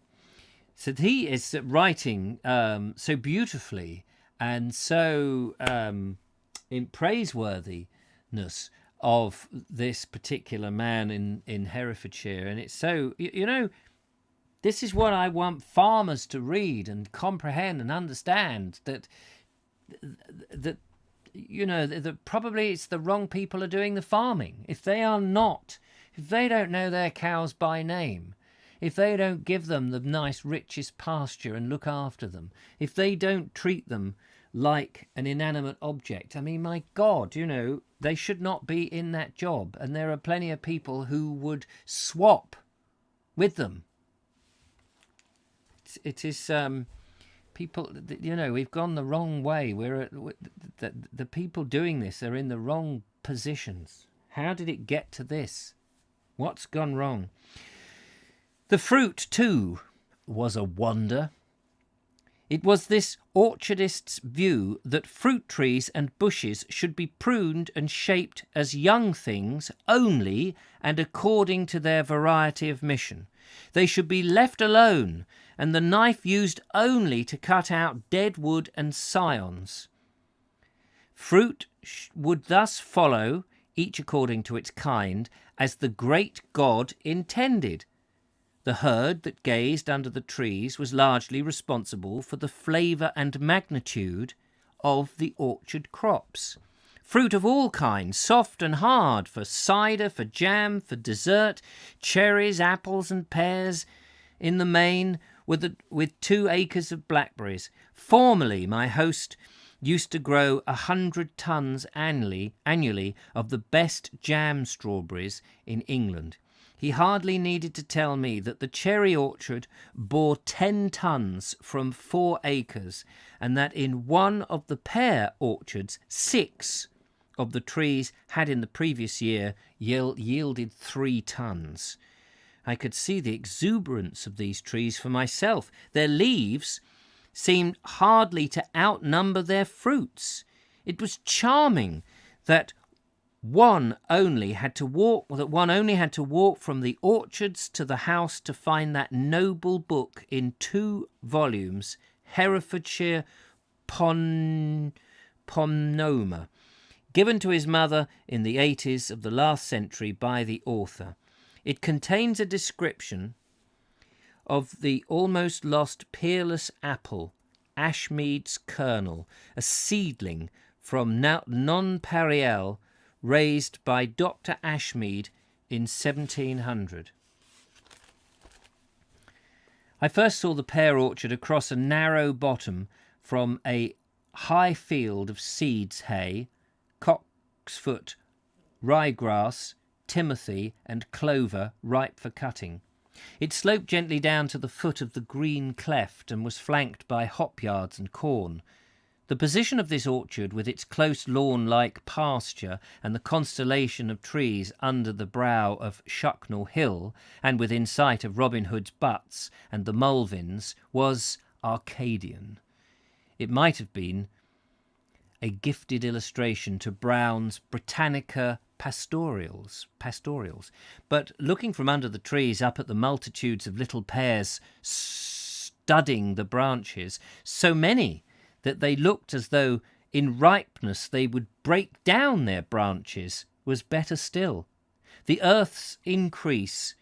S1: So he is writing so beautifully and so in praiseworthiness of this particular man in Herefordshire. And it's so, you know, this is what I want farmers to read and comprehend and understand, that you know, that probably it's the wrong people are doing the farming. If they don't know their cows by name, if they don't give them the nice, richest pasture and look after them, if they don't treat them like an inanimate object, I mean, my God, you know, they should not be in that job. And there are plenty of people who would swap with them. It is people, you know, we've gone the wrong way. The people doing this are in the wrong positions. How did it get to this? What's gone wrong? The fruit, too, was a wonder. It was this orchardist's view that fruit trees and bushes should be pruned and shaped as young things only and according to their variety of mission. They should be left alone, and the knife used only to cut out dead wood and scions. Fruit would thus follow, each according to its kind, as the great God intended. The herd that gazed under the trees was largely responsible for the flavour and magnitude of the orchard crops. Fruit of all kinds, soft and hard, for cider, for jam, for dessert, cherries, apples and pears, in the main, with 2 acres of blackberries. Formerly, my host used to grow 100 tons annually of the best jam strawberries in England. He hardly needed to tell me that the cherry orchard bore 10 tons from 4 acres, and that in one of the pear orchards, 6 of the trees had in the previous year yielded 3 tons. I could see the exuberance of these trees for myself. Their leaves seemed hardly to outnumber their fruits. It was charming that One only had to walk from the orchards to the house to find that noble book in 2 volumes, Herefordshire Pomnoma, given to his mother in the 80s of the last century by the author. It contains a description of the almost lost peerless apple, Ashmead's kernel, a seedling from Nonpareil, raised by Dr. Ashmead in 1700. I first saw the pear orchard across a narrow bottom from a high field of seeds hay, cocksfoot, ryegrass, timothy and clover ripe for cutting. It sloped gently down to the foot of the green cleft and was flanked by hop-yards and corn. The position of this orchard, with its close lawn-like pasture and the constellation of trees under the brow of Shucknall Hill, and within sight of Robin Hood's Butts and the Mulvins, was Arcadian. It might have been a gifted illustration to Brown's Britannica pastorals. But looking from under the trees up at the multitudes of little pears studding the branches, so many that they looked as though in ripeness they would break down their branches, was better still. The earth's increase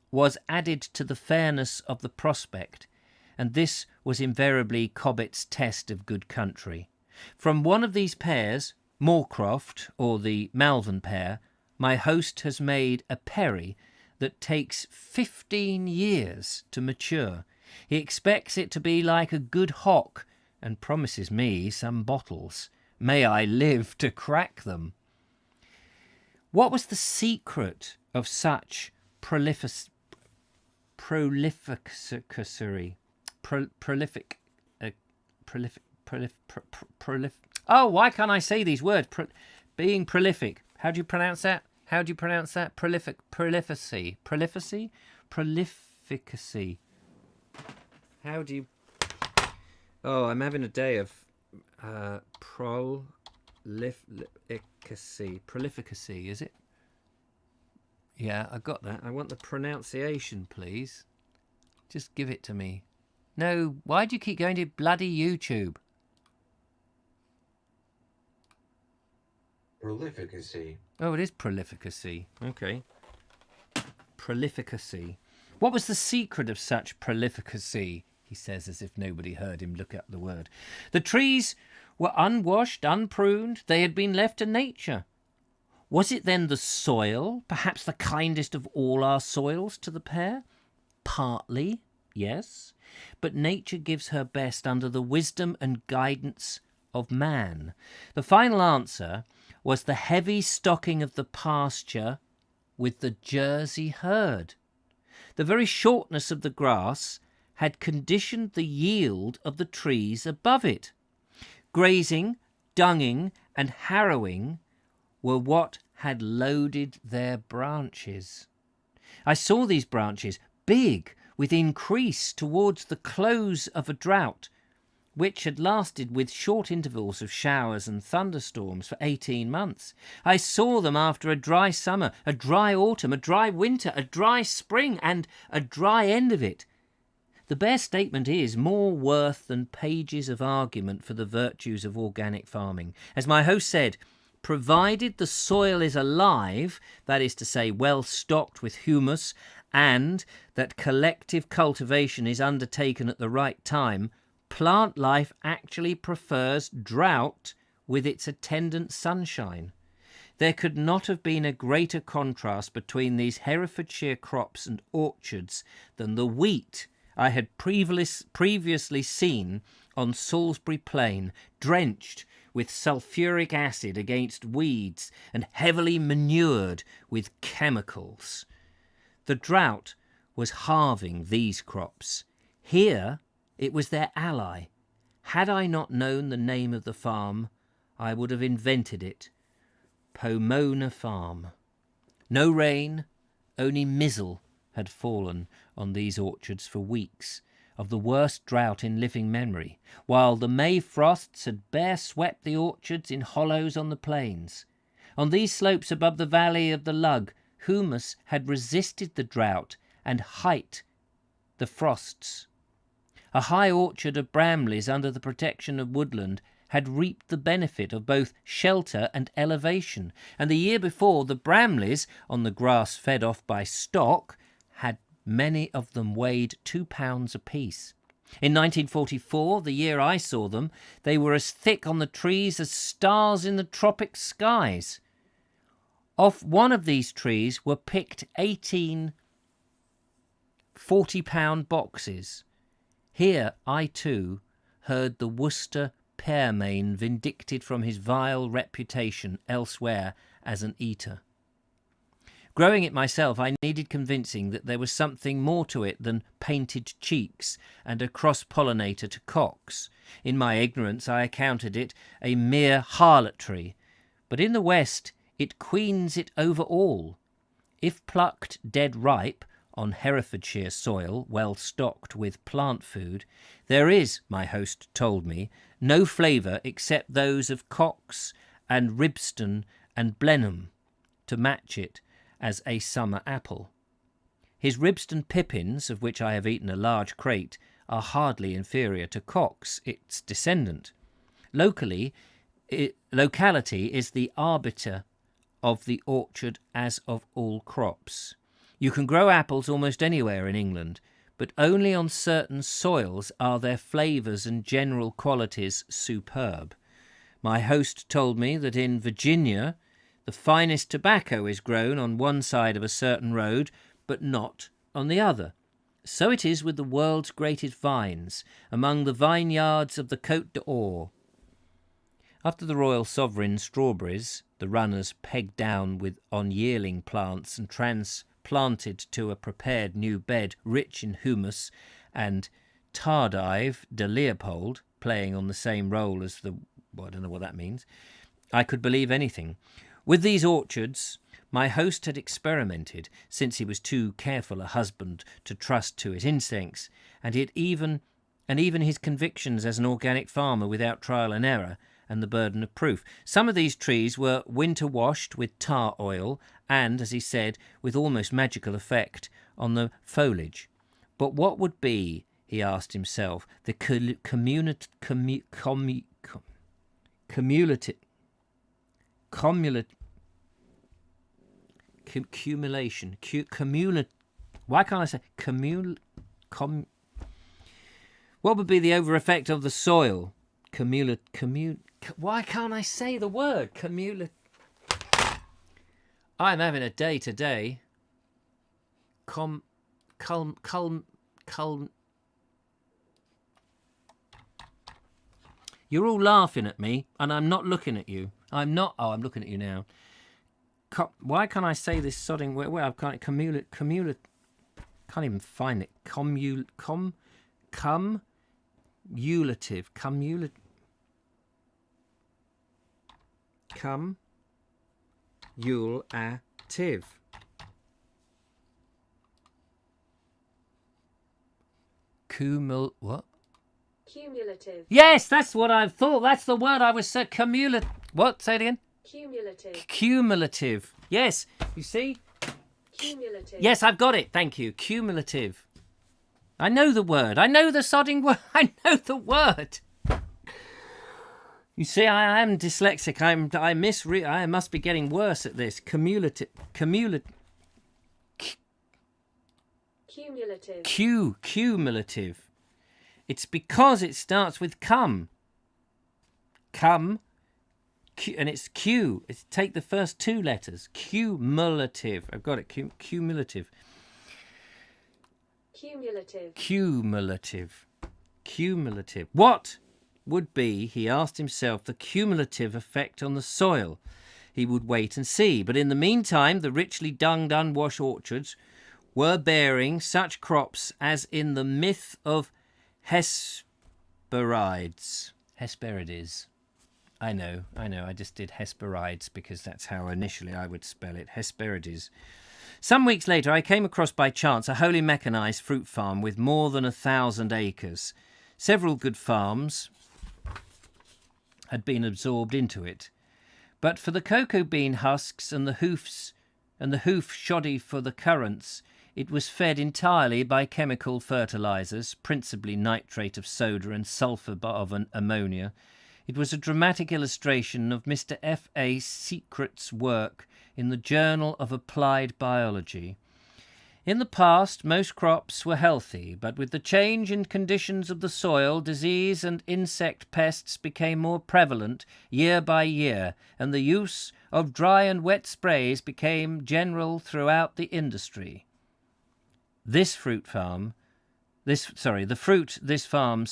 S1: was added to the fairness of the prospect, and this was invariably Cobbett's test of good country. From one of these pears, Moorcroft, or the Malvern pear, my host has made a perry that takes 15 years to mature. He expects it to be like a good hock, and promises me some bottles. May I live to crack them. What was the secret of such prolific? Oh, why can't I say these words? Being prolific. How do you pronounce that? Prolificacy. How do you... Oh, I'm having a day of prolificacy, is it? Yeah, I got that. I want the pronunciation, please. Just give it to me. No, why do you keep going to bloody YouTube?
S2: Prolificacy.
S1: Oh, it is prolificacy. Okay. Prolificacy. What was the secret of such prolificacy? He says as if nobody heard him look up the word. The trees were unwashed, unpruned. They had been left to nature. Was it then the soil, perhaps the kindest of all our soils to the pear? Partly, yes. But nature gives her best under the wisdom and guidance of man. The final answer was the heavy stocking of the pasture with the Jersey herd. The very shortness of the grass had conditioned the yield of the trees above it. Grazing, dunging, and harrowing were what had loaded their branches. I saw these branches, big with increase towards the close of a drought, which had lasted with short intervals of showers and thunderstorms for 18 months. I saw them after a dry summer, a dry autumn, a dry winter, a dry spring, and a dry end of it. The bare statement is more worth than pages of argument for the virtues of organic farming. As my host said, provided the soil is alive, that is to say, well stocked with humus, and that collective cultivation is undertaken at the right time, plant life actually prefers drought with its attendant sunshine. There could not have been a greater contrast between these Herefordshire crops and orchards than the wheat I had previously seen on Salisbury Plain, drenched with sulphuric acid against weeds and heavily manured with chemicals. The drought was halving these crops. Here it was their ally. Had I not known the name of the farm, I would have invented it. Pomona Farm. No rain, only mizzle had fallen on these orchards for weeks, of the worst drought in living memory, while the May frosts had bare swept the orchards in hollows on the plains. On these slopes above the valley of the Lug, humus had resisted the drought and height the frosts. A high orchard of bramleys under the protection of woodland had reaped the benefit of both shelter and elevation, and the year before the bramleys, on the grass fed off by stock, had many of them weighed 2 pounds apiece. In 1944, the year I saw them, they were as thick on the trees as stars in the tropic skies. Off one of these trees were picked 18 40-pound boxes. Here I too heard the Worcester pearmain vindicted from his vile reputation elsewhere as an eater. Growing it myself, I needed convincing that there was something more to it than painted cheeks and a cross-pollinator to cocks. In my ignorance I accounted it a mere harlotry, but in the West it queens it over all. If plucked dead ripe, on Herefordshire soil, well stocked with plant food, there is, my host told me, no flavour except those of Cox and Ribston and Blenheim to match it as a summer apple. His Ribston pippins, of which I have eaten a large crate, are hardly inferior to Cox, its descendant. Locality is the arbiter of the orchard as of all crops. You can grow apples almost anywhere in England, but only on certain soils are their flavours and general qualities superb. My host told me that in Virginia the finest tobacco is grown on one side of a certain road, but not on the other. So it is with the world's greatest vines, among the vineyards of the Côte d'Or. After the Royal Sovereign strawberries, the runners pegged down on yearling plants and transplanted to a prepared new bed rich in humus, and Tardive de Leopold playing on the same role as the... well, I don't know what that means. I could believe anything. With these orchards, my host had experimented, since he was too careful a husband to trust to his instincts, and even his convictions as an organic farmer without trial and error and the burden of proof. Some of these trees were winter-washed with tar oil and, as he said, with almost magical effect on the foliage. But what would be, he asked himself, the cumulative what would be the over effect of the soil? Why can't I say the word? I'm having a day today. You're all laughing at me, and I'm not looking at you. I'm not. Oh, I'm looking at you now. Why can't I say this sodding word? Well, I can't. Can't even find it. Cumulative. What?
S2: Cumulative.
S1: Yes, that's what I thought. That's the word I was saying. What? Say it again. Cumulative. Yes. You see?
S2: Cumulative.
S1: Yes, I've got it. Thank you. Cumulative. I know the word. I know the sodding word. I know the word. You see, I am dyslexic. I must be getting worse at this. Cumulative. It's because it starts with cum. And it's Q. Take the first two letters. Cumulative. I've got it. Cumulative. What would be, he asked himself, the cumulative effect on the soil? He would wait and see. But in the meantime, the richly dunged, unwashed orchards were bearing such crops as in the myth of Hesperides. I know. I just did Hesperides because that's how initially I would spell it. Hesperides. Some weeks later, I came across by chance a wholly mechanised fruit farm with more than 1,000 acres. Several good farms had been absorbed into it. But for the cocoa bean husks and the hoof shoddy for the currants, it was fed entirely by chemical fertilizers, principally nitrate of soda and sulfur of ammonia. It was a dramatic illustration of Mr. F. A. Secret's work in the Journal of Applied Biology. In the past, most crops were healthy, but with the change in conditions of the soil, disease and insect pests became more prevalent year by year, and the use of dry and wet sprays became general throughout the industry. The fruit this farm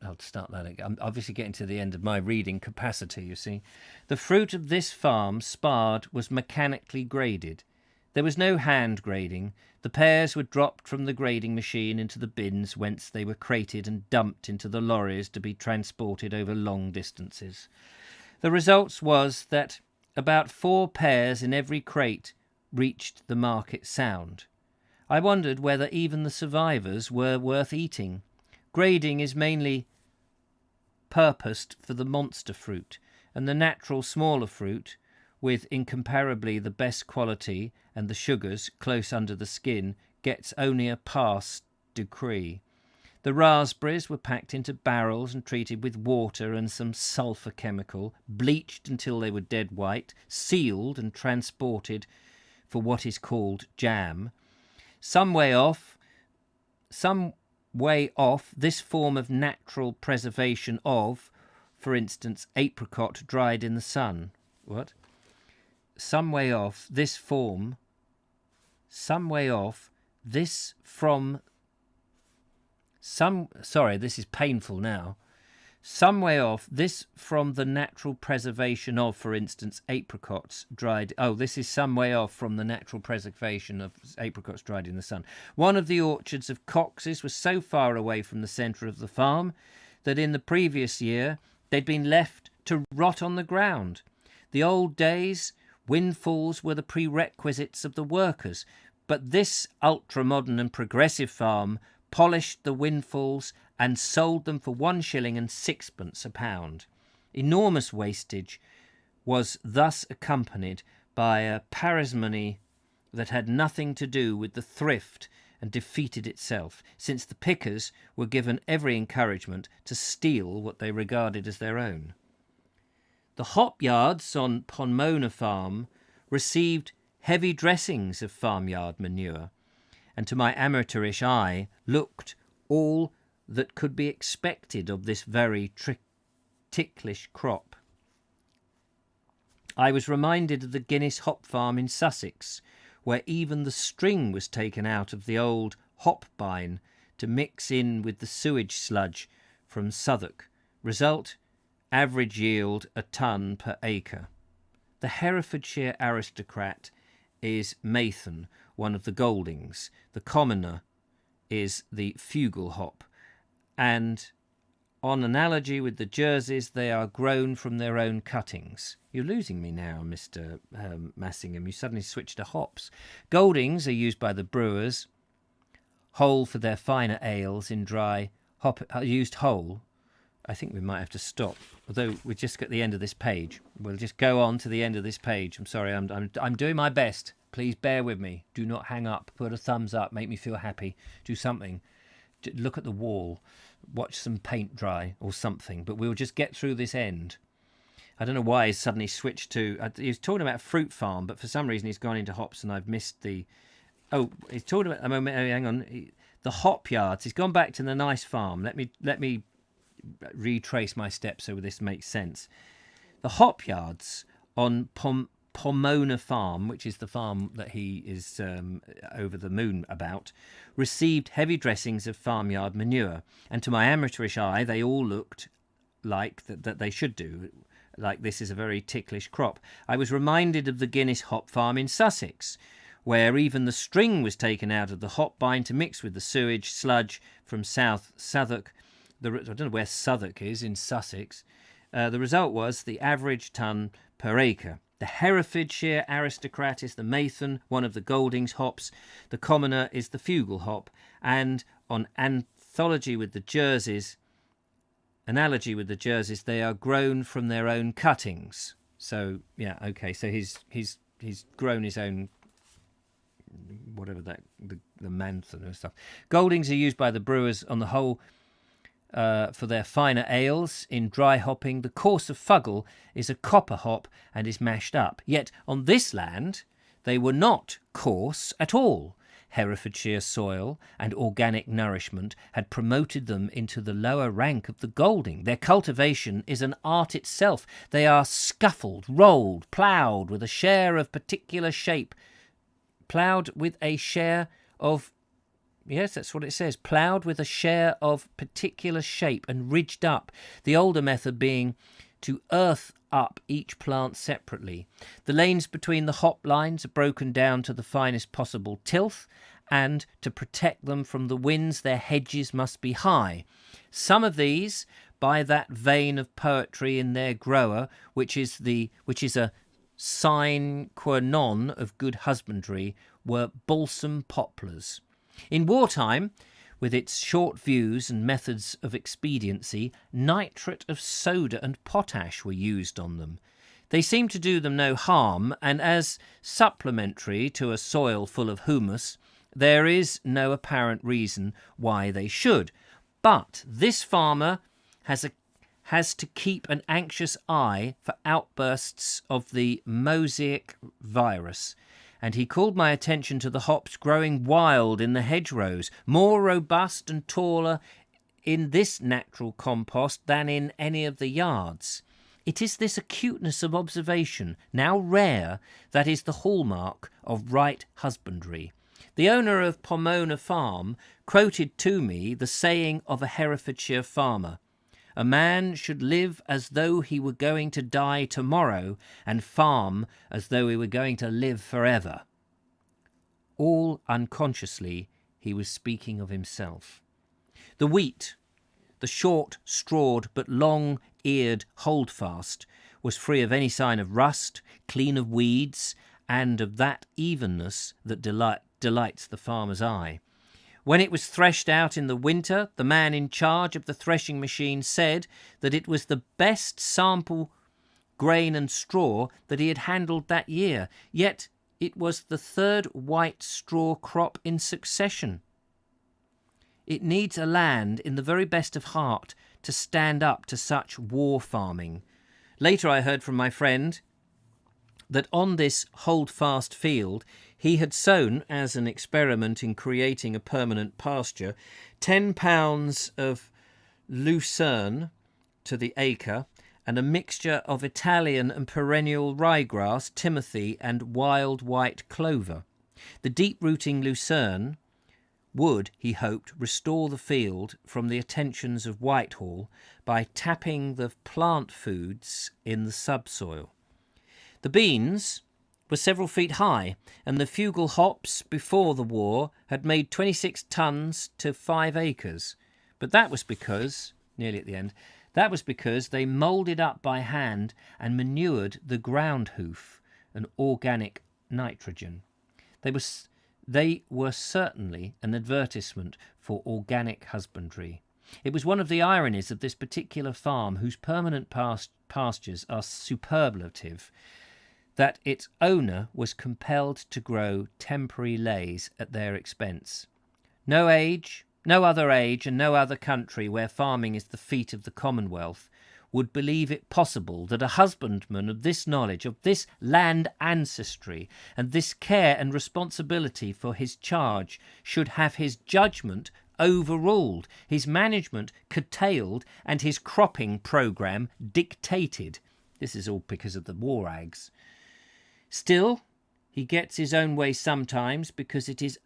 S1: I'll start that again. I'm obviously getting to the end of my reading capacity, you see. The fruit of this farm sparred was mechanically graded. There was no hand grading. The pears were dropped from the grading machine into the bins, whence they were crated and dumped into the lorries to be transported over long distances. The result was that about 4 pears in every crate reached the market sound. I wondered whether even the survivors were worth eating. Grading is mainly purposed for the monster fruit, and the natural smaller fruit, with incomparably the best quality and the sugars close under the skin, gets only a pass decree. The raspberries were packed into barrels and treated with water and some sulphur chemical, bleached until they were dead white, sealed and transported for what is called jam. Some way off, this form of natural preservation of, for instance, apricot dried in the sun. What? Some way off, this from the natural preservation of, for instance, apricots dried. Oh, this is some way off from the natural preservation of apricots dried in the sun. One of the orchards of Cox's was so far away from the centre of the farm that in the previous year they'd been left to rot on the ground. The old days, windfalls were the prerequisites of the workers, but this ultra-modern and progressive farm polished the windfalls and sold them for 1 shilling and 6pence a pound. Enormous wastage was thus accompanied by a parsimony that had nothing to do with the thrift and defeated itself, since the pickers were given every encouragement to steal what they regarded as their own. The hop yards on Pomona Farm received heavy dressings of farmyard manure, and to my amateurish eye looked all that could be expected of this very ticklish crop. I was reminded of the Guinness hop farm in Sussex, where even the string was taken out of the old hop bine to mix in with the sewage sludge from Southwark. Result, average yield a ton per acre. The Herefordshire aristocrat is Mathan, one of the Goldings. The commoner is the Fugal hop, and on analogy with the Jerseys, they are grown from their own cuttings. You're losing me now, Mr. Massingham. You suddenly switched to hops. Goldings are used by the brewers, whole for their finer ales in dry, hop used whole. I think we might have to stop, although we're just at the end of this page. We'll just go on to the end of this page. I'm sorry, I'm doing my best. Please bear with me. Do not hang up. Put a thumbs up. Make me feel happy. Do something. Look at the wall. Watch some paint dry or something. But we'll just get through this end. I don't know why he's suddenly switched to... he was talking about fruit farm, but for some reason he's gone into hops and I've missed the... Oh, he's talking about... hang on. The hop yards. He's gone back to the nice farm. Let me retrace my steps so this makes sense. The hop yards on Pomona Farm, which is the farm that he is over the moon about, received heavy dressings of farmyard manure, and to my amateurish eye they all looked like that they should do, like this is a very ticklish crop. I was reminded of the Guinness hop farm in Sussex, where even the string was taken out of the hop bine to mix with the sewage sludge from Southwark. I don't know where Southwark is in Sussex. The result was the average ton per acre. The Herefordshire aristocrat is the Mathan, one of the Goldings hops. The commoner is the Fugal hop. And on anthology with the Jerseys, analogy with the Jerseys, they are grown from their own cuttings. So yeah, okay. So he's grown his own, whatever that the manthan and stuff. Goldings are used by the brewers on the whole for their finer ales. In dry hopping, the coarser fuggle is a copper hop and is mashed up. Yet on this land, they were not coarse at all. Herefordshire soil and organic nourishment had promoted them into the lower rank of the Golding. Their cultivation is an art itself. They are scuffled, rolled, ploughed with a share of particular shape. Ploughed with a share of... Yes, that's what it says. Ploughed with a share of particular shape and ridged up. The older method being to earth up each plant separately. The lanes between the hop lines are broken down to the finest possible tilth, and to protect them from the winds their hedges must be high. Some of these, by that vein of poetry in their grower, which is a sine qua non of good husbandry, were balsam poplars. In wartime, with its short views and methods of expediency, nitrate of soda and potash were used on them. They seemed to do them no harm, and as supplementary to a soil full of humus, there is no apparent reason why they should. But this farmer has to keep an anxious eye for outbursts of the mosaic virus, and he called my attention to the hops growing wild in the hedgerows, more robust and taller in this natural compost than in any of the yards. It is this acuteness of observation, now rare, that is the hallmark of right husbandry. The owner of Pomona Farm quoted to me the saying of a Herefordshire farmer: "A man should live as though he were going to die tomorrow, and farm as though he were going to live forever." All unconsciously, he was speaking of himself. The wheat, the short, strawed, but long-eared holdfast, was free of any sign of rust, clean of weeds, and of that evenness that delights the farmer's eye. When it was threshed out in the winter, the man in charge of the threshing machine said that it was the best sample grain and straw that he had handled that year, yet it was the third white straw crop in succession. It needs a land in the very best of heart to stand up to such war farming. Later I heard from my friend that on this holdfast field he had sown, as an experiment in creating a permanent pasture, 10 pounds of lucerne to the acre, and a mixture of Italian and perennial ryegrass, timothy, and wild white clover. The deep-rooting lucerne would, he hoped, restore the field from the attentions of Whitehall by tapping the plant foods in the subsoil. The beans were several feet high, and the fugal hops before the war had made 26 tons to 5 acres. But that was because, nearly at the end, that was because they moulded up by hand and manured the ground hoof, an organic nitrogen. They were certainly an advertisement for organic husbandry. It was one of the ironies of this particular farm, whose permanent pastures are superlative, that its owner was compelled to grow temporary lays at their expense. No other age, and no other country where farming is the feat of the Commonwealth would believe it possible that a husbandman of this knowledge, of this land ancestry, and this care and responsibility for his charge should have his judgment overruled, his management curtailed, and his cropping programme dictated. This is all because of the war ags. Still, he gets his own way sometimes, because it is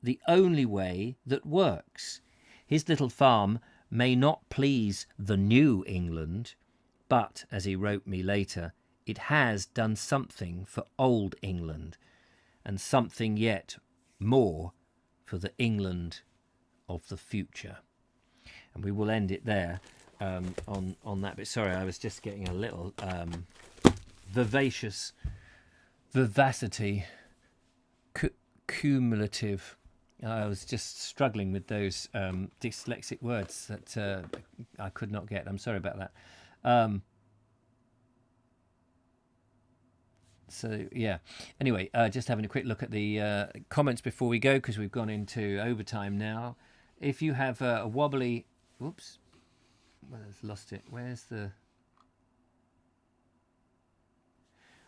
S1: the only way that works. His little farm may not please the New England, but, as he wrote me later, it has done something for Old England, and something yet more for the England of the future. And we will end it there on that bit. Sorry, I was just getting a little vivacity, cumulative. I was just struggling with those dyslexic words that I could not get. I'm sorry about that. So yeah. Anyway, just having a quick look at the comments before we go, because we've gone into overtime now. If you have a wobbly, whoops, well, I've lost it. Where's the?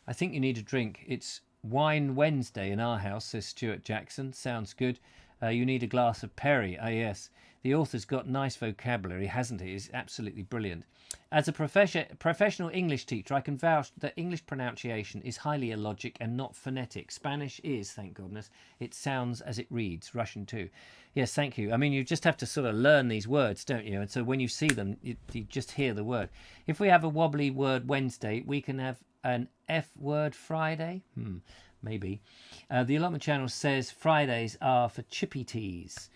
S1: I think you need a drink. It's Wine Wednesday in our house, says Stuart Jackson. Sounds good. You need a glass of Perry. Ah, yes. The author's got nice vocabulary, hasn't he? He's absolutely brilliant. As a professional English teacher, I can vouch that English pronunciation is highly illogic and not phonetic. Spanish is, thank goodness. It sounds as it reads. Russian too. Yes, thank you. I mean, you just have to sort of learn these words, don't you? And so when you see them, you just hear the word. If we have a wobbly word Wednesday, we can have an F word Friday. Maybe. The allotment channel says Fridays are for chippy teas.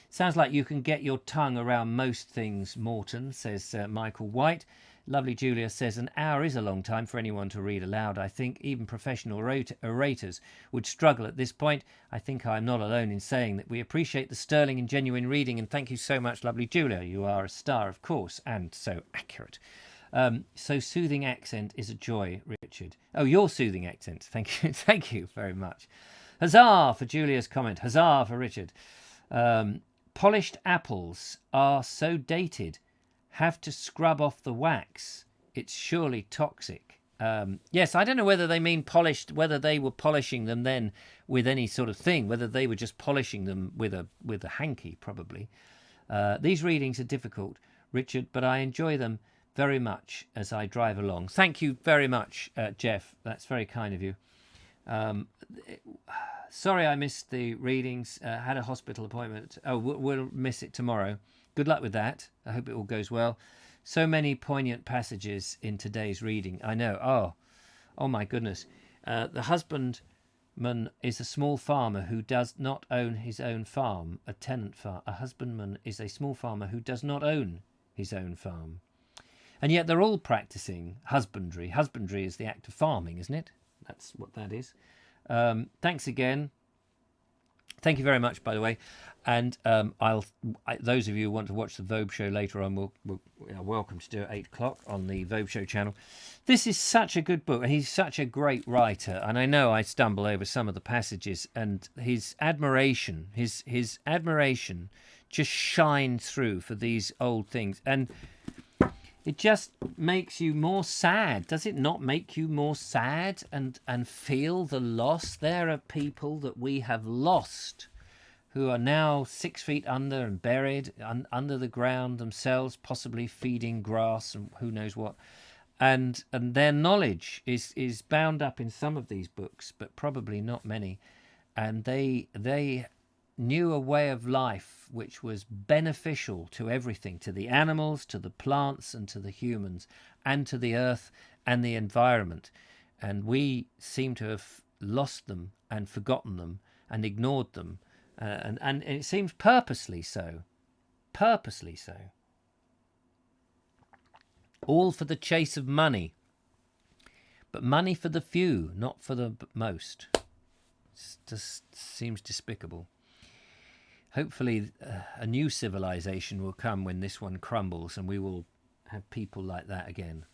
S1: Sounds like you can get your tongue around most things, Morton, says Michael White. Lovely Julia says an hour is a long time for anyone to read aloud. I think even professional orators would struggle at this point. I think I'm not alone in saying that we appreciate the sterling and genuine reading, and thank you so much, lovely Julia. You are a star, of course, and so accurate. So soothing accent is a joy, Richard. Oh, your soothing accent. Thank you. Thank you very much. Huzzah for Julia's comment. Huzzah for Richard. Polished apples are so dated. Have to scrub off the wax. It's surely toxic. Yes, I don't know whether they mean polished, whether they were polishing them then with any sort of thing, whether they were just polishing them with a hanky, probably. These readings are difficult, Richard, but I enjoy them very much as I drive along. Thank you very much, Jeff. That's very kind of you. Sorry I missed the readings. Had a hospital appointment. Oh, we'll miss it tomorrow. Good luck with that. I hope it all goes well. So many poignant passages in today's reading. I know. Oh my goodness. The husbandman is a small farmer who does not own his own farm. A tenant farm. A husbandman is a small farmer who does not own his own farm. And yet they're all practicing husbandry. Husbandry is the act of farming, isn't it? That's what that is. Thanks again. Thank you very much, by the way. And those of you who want to watch the Vobe show later on, are welcome to do it at 8 o'clock on the Vobe show channel. This is such a good book. He's such a great writer. And I know I stumble over some of the passages, and his admiration just shines through for these old things. And it just makes you more sad. Does it not make you more sad and feel the loss? There are people that we have lost who are now 6 feet under and buried under the ground themselves, possibly feeding grass and who knows what. And their knowledge is bound up in some of these books, but probably not many. And they knew a way of life which was beneficial to everything, to the animals, to the plants, and to the humans, and to the earth and the environment. And we seem to have lost them and forgotten them and ignored them, and it seems purposely so. Purposely so. All for the chase of money. But money for the few, not for the most. It just seems despicable. Hopefully a new civilization will come when this one crumbles, and we will have people like that again.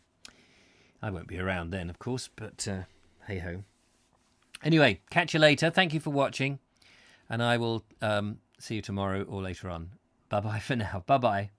S1: I won't be around then, of course, but hey-ho. Anyway, catch you later. Thank you for watching, and I will see you tomorrow or later on. Bye-bye for now. Bye-bye.